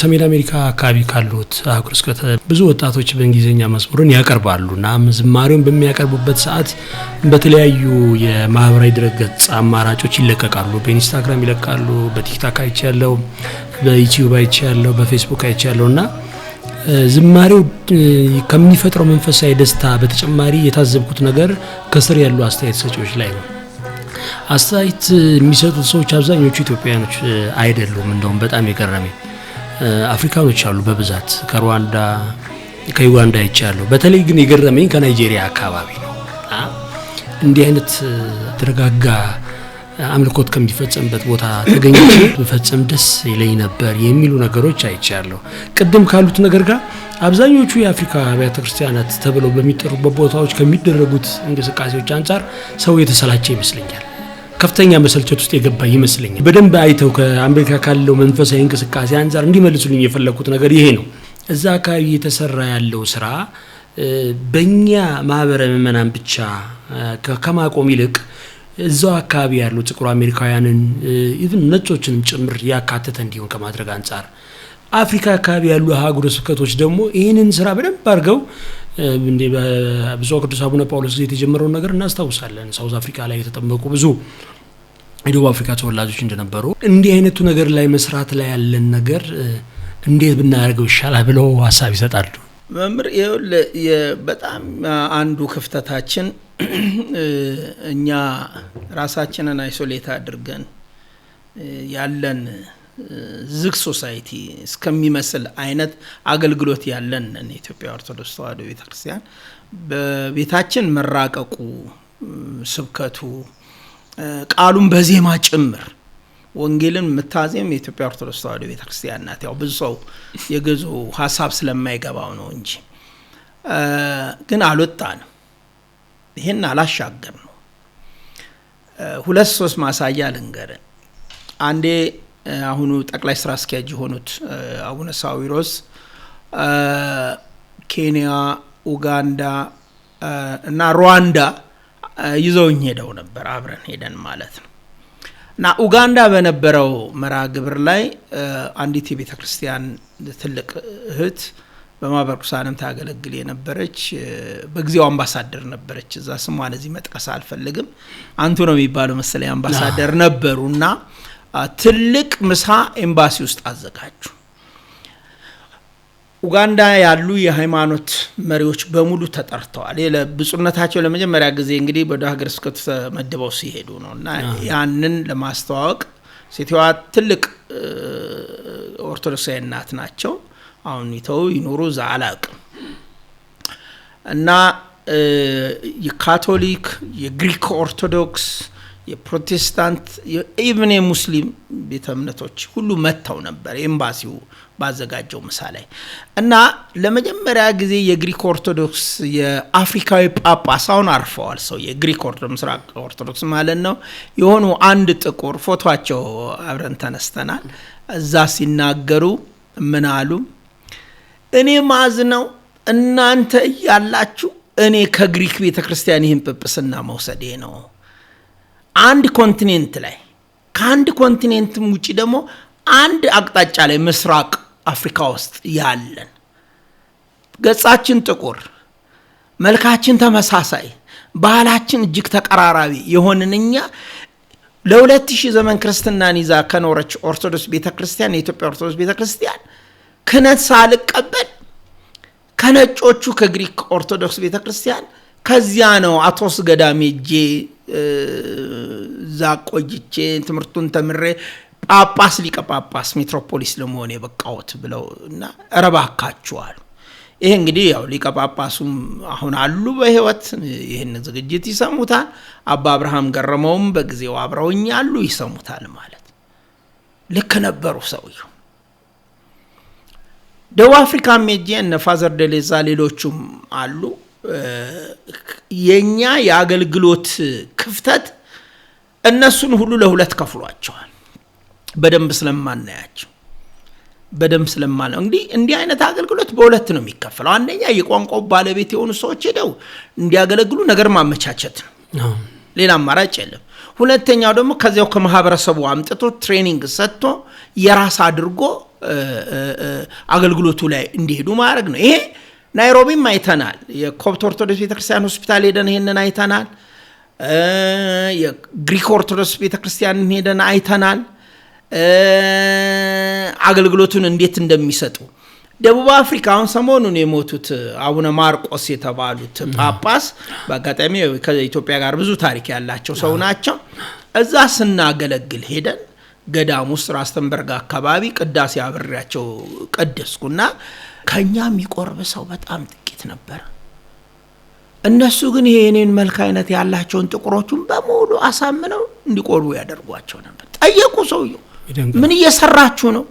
ሰሜን አሜሪካ አካባቢ ካሉት አህጉረ ስብከት ብዙ ወጣቶች በእንግሊዝኛ መዝሙርን ያቀርባሉና ዝማሬውን በሚያቀርቡበት ሰዓት በተለያዩ የማህበራዊ ድረገጽ አማራጮች ይለቀቃሉ። በኢንስታግራም ይለቃሉ፣ በቲክቶክ አይቻለው፣ በዩቲዩብ አይቻለው፣ በፌስቡክ አይቻለውና ዝማሬው ከሚፈጥረው መንፈሳዊ ደስታ በተጨማሪ የታዘብኩት ነገር ከስር ያሉ አስተያየት ሰጪዎች ላይ ነው። አስተያየት የሚሰጡት ሰዎች አብዛኞቹ ኢትዮጵያውያኖች አይደሉም። እንደውም በጣም የገረመኝ አፍሪካኖች አሉ በብዛት ከሩዋንዳ ከዩጋንዳ ይቻላል። በተለይ ግን የገረመኝ ከናይጄሪያ አካባቢ ነው። እንዲህ አይነት ተረጋጋ አምልኮት ከሚፈጸምበት ቦታ ተገኝቶ በፈጸም ደስ ይለኝ ነበር የሚሉ ነገሮች አይቻለሁ። ቅድም ካሉት ነገር ጋር አብዛኞቹ የአፍሪካ አብያተ ክርስቲያናት ተብለው በሚጠሩበት ቦታዎች ከሚደረጉት እንቅስቃሴዎች አንፃር ሰው የተሰላቸ ይመስለኛል። ከፍተኛ መሰልቸት ውስጥ የገባ ይመስለኛል። በደንብ አይተው ከአሜሪካ ካለው መንፈሳዊ እንቅስቃሴ አንፃር እንዲመልሱልኝ የፈለኩት ነገር ይሄ ነው። እዛ አካባቢ የተሰራ ያለው ስራ በእኛ ማህበረ ምእመናን ብቻ ከማቆም ይልቅ እዛው አካባቢ ያሉ ጥቁር አሜሪካውያንን ኢቭን ነጮችንም ጭምር ያካተተ እንዲሆን ከማድረግ አንፃር አፍሪካ አካባቢ ያሉ አህጉረ ስብከቶች ደግሞ ይህንን ስራ በደንብ አድርገው እንደ በብዙ ቅዱስ አቡነ ጳውሎስ ጊዜ የተጀመረው ነገር እናስታውሳለን። ሳውዝ አፍሪካ ላይ የተጠመቁ ብዙ የደቡብ አፍሪካ ተወላጆች እንደነበሩ እንዲህ አይነቱ ነገር ላይ መስራት ላይ ያለን ነገር እንዴት ብናደርገው ይሻላል ብለው ሐሳብ ይሰጣሉ።
መምር በጣም አንዱ ክፍተታችን እኛ ራሳችንን አይሶሌት አድርገን ያለን ዝግ ሶሳይቲ እስከሚመስል አይነት አገልግሎት ያለን ኢትዮጵያ ኦርቶዶክስ ተዋሕዶ ቤተክርስቲያን በቤታችን መራቀቁ ስብከቱ ቃሉን በዜማ ጭምር ወንጌልን መታዘም የኢትዮጵያ ኦርቶዶክስ ተዋሕዶ ቤተክርስቲያን ናት። ያው ብዙ ሰው የገዙ ሐሳብ ስለማይገባው ነው እንጂ ግን አልወጣንም። ይሄን አላሻገር ነው። 2-3 ማሳያ ልንገር። አንዴ አሁኑ ጠቅላይ ስራ አስኪያጅ የሆኑት አቡነ ሳዊሮስ ኬንያ፣ ኡጋንዳ እና ሩዋንዳ ይዘውኝ ሄደው ነበር። አብረን ሄደን ማለት ነው። እና ኡጋንዳ በነበረው መርሃ ግብር ላይ አንዲት የቤተክርስቲያን ትልቅ እህት በማህበረ ቅዱሳንም ታገለግል የነበረች በጊዜው አምባሳደር ነበረች። እዛ ስሟን እዚህ መጥቀስ አልፈልግም። አንቱ ነው የሚባለው መሰለኝ አምባሳደር ነበሩና ትልቅ ምሳ ኤምባሲ ውስጥ አዘጋጁ። ኡጋንዳ ያሉ የሃይማኖት መሪዎች በሙሉ ተጠርተዋል። ለብፁዕነታቸው ለመጀመሪያ ጊዜ እንግዲህ ወደ ሀገረ ስብከቱ ተመድበው ሲሄዱ ነውና ያንን ለማስተዋወቅ ሴትዋ ትልቅ ኦርቶዶክሳዊ እናት ናቸው። አሁን ይተው ይኖሩ ዛላቅ እና የካቶሊክ፣ የግሪክ ኦርቶዶክስ፣ የፕሮቴስታንት ኢቭን የሙስሊም ቤተ እምነቶች ሁሉ መተው ነበር ኤምባሲው ባዘጋጀው ምሳሌ። እና ለመጀመሪያ ጊዜ የግሪክ ኦርቶዶክስ የአፍሪካዊ ጳጳሳውን አርፈዋል። ሰው የግሪክ ኦርቶዶክስ ምስራቅ ኦርቶዶክስ ማለት ነው የሆኑ አንድ ጥቁር ፎቶአቸው አብረን ተነስተናል። እዛ ሲናገሩ ምን አሉ? እኔ ማዝነው እናንተ ያላችሁ እኔ ከግሪክ ቤተክርስቲያን ይህን ጵጵስና መውሰዴ ነው። አንድ ኮንቲኔንት ላይ ከአንድ ኮንቲኔንትም ውጪ ደግሞ አንድ አቅጣጫ ላይ ምስራቅ አፍሪካ ውስጥ ያለን ገጻችን ጥቁር፣ መልካችን ተመሳሳይ፣ ባህላችን እጅግ ተቀራራቢ የሆንንኛ ለ2000 ዘመን ክርስትናን ይዛ ከኖረች ኦርቶዶክስ ቤተክርስቲያን የኢትዮጵያ ኦርቶዶክስ ቤተክርስቲያን ክህነት ሳልቀበል ከነጮቹ ከግሪክ ኦርቶዶክስ ቤተክርስቲያን ከዚያ ነው አቶስ ገዳሜ ጄ ዛቆይቼ ትምርቱን ተምሬ ጳጳስ ሊቀ ጳጳስ ሜትሮፖሊስ ለመሆን የበቃውት ብለውና ረባካቹዋል። ይሄ እንግዲህ ያው ሊቀ ጳጳሱም አሁን አሉ በህይወት ይሄን ዝግጅት ይሰሙታል። አባ አብርሃም ገረመውም በጊዜው አብረውኝ አሉ ይሰሙታል ማለት ልክ ነበሩ ሰውየው። ደቡብ አፍሪካ ሜጄ እነ ፋዘር ደሌዛ ሌሎቹም አሉ። የኛ የአገልግሎት ክፍተት እነሱን ሁሉ ለሁለት ከፍሏቸዋል። በደንብ ስለማናያቸው በደንብ ስለማናው እንዲህ አይነት አገልግሎት በሁለት ነው የሚከፈለው። አንደኛ የቋንቋው ባለቤት የሆኑ ሰዎች ሄደው እንዲያገለግሉ ነገር ማመቻቸት ነው፣ ሌላ አማራጭ የለም። ሁለተኛው ደግሞ ከዚያው ከማህበረሰቡ አምጥቶ ትሬኒንግ ሰጥቶ የራስ አድርጎ አገልግሎቱ ላይ እንዲሄዱ ማድረግ ነው። ይሄ ናይሮቢም አይተናል። የኮፕት ኦርቶዶክስ ቤተክርስቲያን ሆስፒታል ሄደን ይሄንን አይተናል። የግሪክ ኦርቶዶክስ ቤተክርስቲያን ሄደን አይተናል። አገልግሎቱን እንዴት እንደሚሰጡ ደቡብ አፍሪካ አሁን ሰሞኑን የሞቱት አቡነ ማርቆስ የተባሉት ጳጳስ በአጋጣሚ ከኢትዮጵያ ጋር ብዙ ታሪክ ያላቸው ሰው ናቸው። እዛ ስናገለግል ሄደን ገዳም ውስጥ ራስተንበርግ አካባቢ ቅዳሴ አብሬያቸው ቀደስኩና ከኛ የሚቆርብ ሰው በጣም ጥቂት ነበር። እነሱ ግን የኔን መልክ አይነት ያላቸውን ጥቁሮቹን በሙሉ አሳምነው እንዲቆርቡ ያደርጓቸው ነበር። ጠየቁ ሰውየው ምን እየሰራችሁ ነው?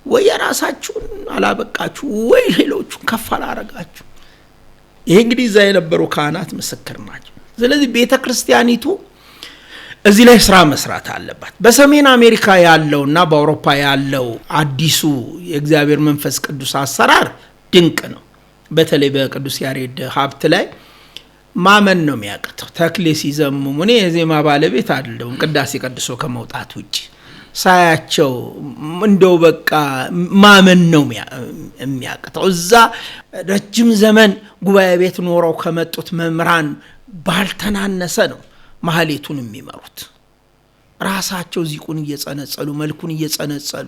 ወይ የራሳችሁን አላበቃችሁ ወይ ሌሎቹን ከፍ አላረጋችሁ? ይሄ እንግዲህ እዛ የነበሩ ካህናት ምስክር ናቸው። ስለዚህ ቤተክርስቲያኒቱ እዚህ ላይ ስራ መስራት አለባት። በሰሜን አሜሪካ ያለውና በአውሮፓ ያለው አዲሱ የእግዚአብሔር መንፈስ ቅዱስ አሰራር ድንቅ ነው። በተለይ በቅዱስ ያሬድ ሀብት ላይ ማመን ነው የሚያቀተው። ተክሌ ሲዘምሙ እኔ የዜማ ባለቤት አይደለሁም ቅዳሴ ቀድሶ ከመውጣት ውጪ ሳያቸው እንደው በቃ ማመን ነው የሚያቀተው። እዛ ረጅም ዘመን ጉባኤ ቤት ኖረው ከመጡት መምራን ባልተናነሰ ነው ማህሌቱን የሚመሩት። ራሳቸው ዚቁን እየጸነጸሉ መልኩን እየጸነጸሉ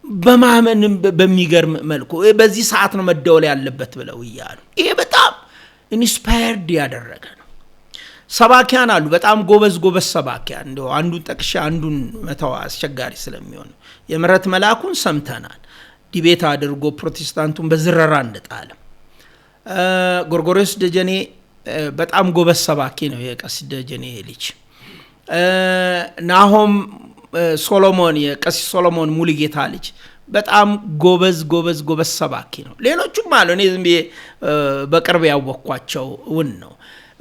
በማመን በሚገርም መልኩ በዚህ ሰዓት ነው መደወል ያለበት ብለው ይያሉ። ይሄ በጣም ኢንስፓየርድ ያደረገ ነው። ሰባኪያን አሉ በጣም ጎበዝ ሰባኪያን። እንደው አንዱን ጠቅሼ አንዱን መተው አስቸጋሪ ስለሚሆን የምሕረት መልአኩን ሰምተናል። ዲቤት አድርጎ ፕሮቴስታንቱን በዝረራ እንደጣለ ጎርጎርዮስ ደጀኔ በጣም ጎበዝ ሰባኪ ነው የቀሲስ ደጀኔ ልጅ። ናሆም ሶሎሞን የቀሲስ ሶሎሞን ሙሉጌታ ልጅ በጣም ጎበዝ ሰባኪ ነው። ሌሎቹም አሉ እኔ ዝም ብዬ በቅርብ ያወቅኳቸው ነው።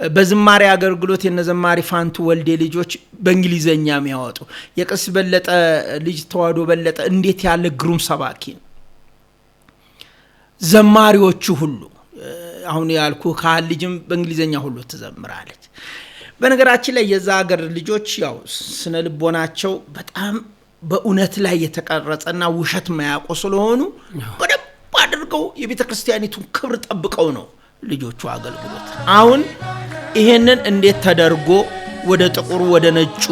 በዝማሬ አገልግሎት የነዘማሪ ፋንቱ ወልዴ ልጆች በእንግሊዘኛ የሚያወጡ የቀሲስ በለጠ ልጅ ተዋዶ በለጠ እንዴት ያለ ግሩም ሰባኪ ነው። ዘማሪዎቹ ሁሉ አሁን ያልኩ ካህል ልጅም በእንግሊዘኛ ሁሉ ትዘምራለች። በነገራችን ላይ የዛ ሀገር ልጆች ያው ስነ ልቦናቸው በጣም በእውነት ላይ የተቀረጸና ውሸት ማያውቁ ስለሆኑ በደንብ አድርገው የቤተክርስቲያኒቱን ክብር ጠብቀው ነው ልጆቹ አገልግሎት። አሁን ይሄንን እንዴት ተደርጎ ወደ ጥቁሩ ወደ ነጩ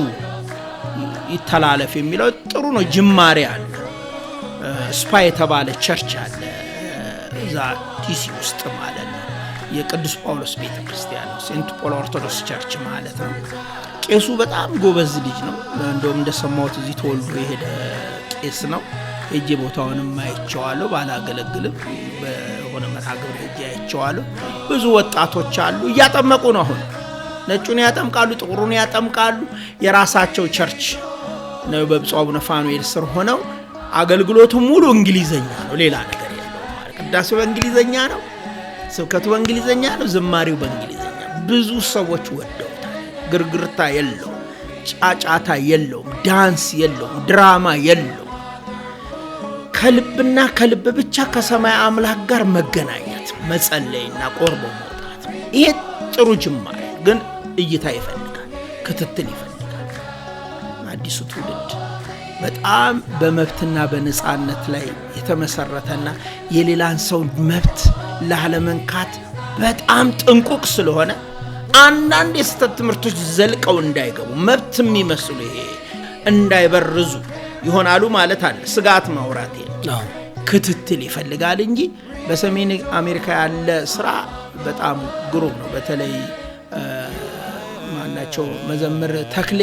ይተላለፍ የሚለው ጥሩ ነው። ጅማሬ አለ። ስፓ የተባለ ቸርች አለ እዛ ዲሲ ውስጥ ማለት ነው። የቅዱስ ጳውሎስ ቤተክርስቲያን ነው፣ ሴንት ፖል ኦርቶዶክስ ቸርች ማለት ነው። ቄሱ በጣም ጎበዝ ልጅ ነው። እንደውም እንደሰማሁት እዚህ ተወልዶ የሄደ ቄስ ነው። ሄጄ ቦታውንም አይቼዋለሁ። ባላገለግልም በሆነ መታገብ ሄጄ አይቼዋለሁ። ብዙ ወጣቶች አሉ እያጠመቁ ነው። አሁን ነጩን ያጠምቃሉ፣ ጥቁሩን ያጠምቃሉ። የራሳቸው ቸርች ነው በብፁዕ አቡነ ፋኑኤል ስር ሆነው አገልግሎቱ ሙሉ እንግሊዘኛ ነው፣ ሌላ ነገር የለውም ማለት። ቅዳሴው በእንግሊዘኛ ነው፣ ስብከቱ በእንግሊዘኛ ነው፣ ዝማሬው በእንግሊዘኛ። ብዙ ሰዎች ወደውታል። ግርግርታ የለውም፣ ጫጫታ የለውም፣ ዳንስ የለውም፣ ድራማ የለውም። ከልብና ከልብ ብቻ ከሰማይ አምላክ ጋር መገናኘት፣ መጸለይና ቆርቦ መውጣት። ይሄ ጥሩ ጅማሬ ግን እይታ ይፈልጋል፣ ክትትል ይፈልጋል። አዲሱ ትውልድ በጣም በመብትና በነጻነት ላይ የተመሰረተና የሌላን ሰው መብት ላለመንካት በጣም ጥንቁቅ ስለሆነ አንዳንድ የስተት ትምህርቶች ዘልቀው እንዳይገቡ መብት የሚመስሉ ይሄ እንዳይበርዙ ይሆናሉ ማለት አለ። ስጋት ማውራት ነው፣ ክትትል ይፈልጋል እንጂ በሰሜን አሜሪካ ያለ ስራ በጣም ግሩም ነው። በተለይ ማናቸው መዘምር ተክሌ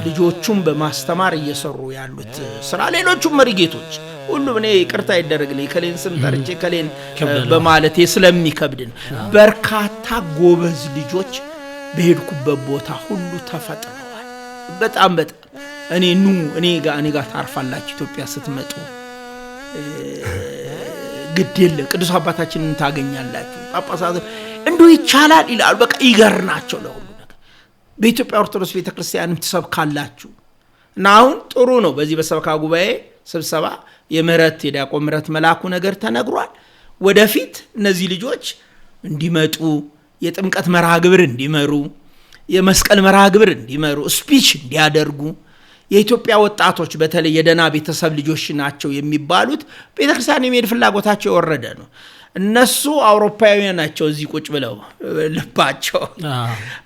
ልጆቹን በማስተማር እየሰሩ ያሉት ስራ፣ ሌሎቹም መሪጌቶች ሁሉም እኔ ይቅርታ ይደረግልኝ ከሌን ስም ጠርቼ ከሌን በማለቴ ስለሚከብድን በርካታ ጎበዝ ልጆች በሄድኩበት ቦታ ሁሉ ተፈጥረዋል። በጣም እኔ ጋር ታርፋላችሁ ኢትዮጵያ ስትመጡ ግድ የለ ቅዱስ አባታችንን ታገኛላችሁ። ጳጳሳት እንዶ ይቻላል ይላሉ። በቃ ይገርናቸው ለሁሉ ነገር። በኢትዮጵያ ኦርቶዶክስ ቤተክርስቲያንም ትሰብካላችሁ እና አሁን ጥሩ ነው። በዚህ በሰበካ ጉባኤ ስብሰባ የምህረት የዲያቆን ምህረት መላኩ ነገር ተነግሯል። ወደፊት እነዚህ ልጆች እንዲመጡ የጥምቀት መርሃ ግብር እንዲመሩ፣ የመስቀል መርሃ ግብር እንዲመሩ፣ ስፒች እንዲያደርጉ የኢትዮጵያ ወጣቶች በተለይ የደና ቤተሰብ ልጆች ናቸው የሚባሉት ቤተክርስቲያን የመሄድ ፍላጎታቸው የወረደ ነው። እነሱ አውሮፓውያን ናቸው እዚህ ቁጭ ብለው ልባቸው፣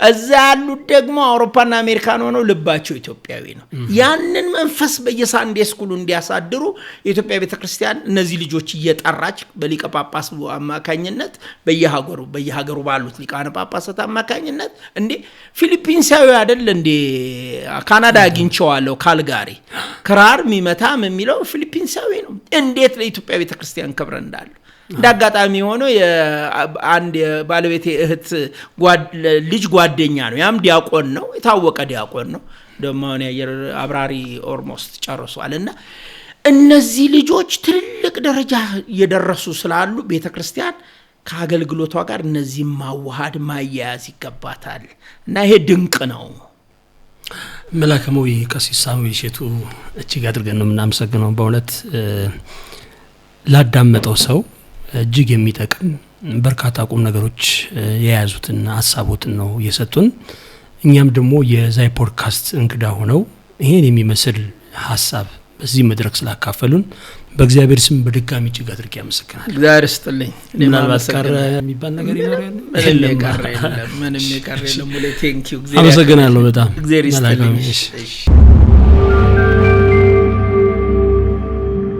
እዛ ያሉት ደግሞ አውሮፓና አሜሪካን ሆነው ልባቸው ኢትዮጵያዊ ነው። ያንን መንፈስ በየሳንዴ ስኩሉ እንዲያሳድሩ የኢትዮጵያ ቤተክርስቲያን እነዚህ ልጆች እየጠራች በሊቀ ጳጳስ አማካኝነት በየሀገሩ ባሉት ሊቃነ ጳጳሳት አማካኝነት እንዴ ፊሊፒንሳዊ አይደል እንዴ ካናዳ አግኝቼዋለሁ ካልጋሪ ክራር ሚመታም የሚለው ፊሊፒንሳዊ ነው። እንዴት ለኢትዮጵያ ቤተክርስቲያን ክብር እንዳለ እንዳጋጣሚ ሆኖ አንድ ባለቤቴ እህት ልጅ ጓደኛ ነው። ያም ዲያቆን ነው፣ የታወቀ ዲያቆን ነው። ደሞ ያየር አብራሪ ኦልሞስት ጨርሷልና እነዚህ ልጆች ትልቅ ደረጃ እየደረሱ ስላሉ ቤተክርስቲያን ከአገልግሎቷ ጋር እነዚህ ማዋሃድ ማያያዝ ይገባታል እና ይሄ ድንቅ ነው።
መላከማዊ ቀሲስ ሳሙኤል እሸቱ እጅግ አድርገን ነው የምናመሰግነው። በእውነት ላዳመጠው ሰው እጅግ የሚጠቅም በርካታ ቁም ነገሮች የያዙትን ሐሳቦትን ነው የሰጡን። እኛም ደግሞ የዛይ ፖድካስት እንግዳ ሆነው ይሄን የሚመስል ሐሳብ በዚህ መድረክ ስላካፈሉን በእግዚአብሔር ስም በድጋሚ እጅግ አድርጌ አመሰግናለሁ።
እግዚአብሔር ይስጥልኝ።
ምናልባት ቀረ የሚባል ነገር ይኖራል?
ምንም የቀረ የለም። ቴንክ ዩ።
አመሰግናለሁ በጣም
እግዚአብሔር ይስጥልኝ።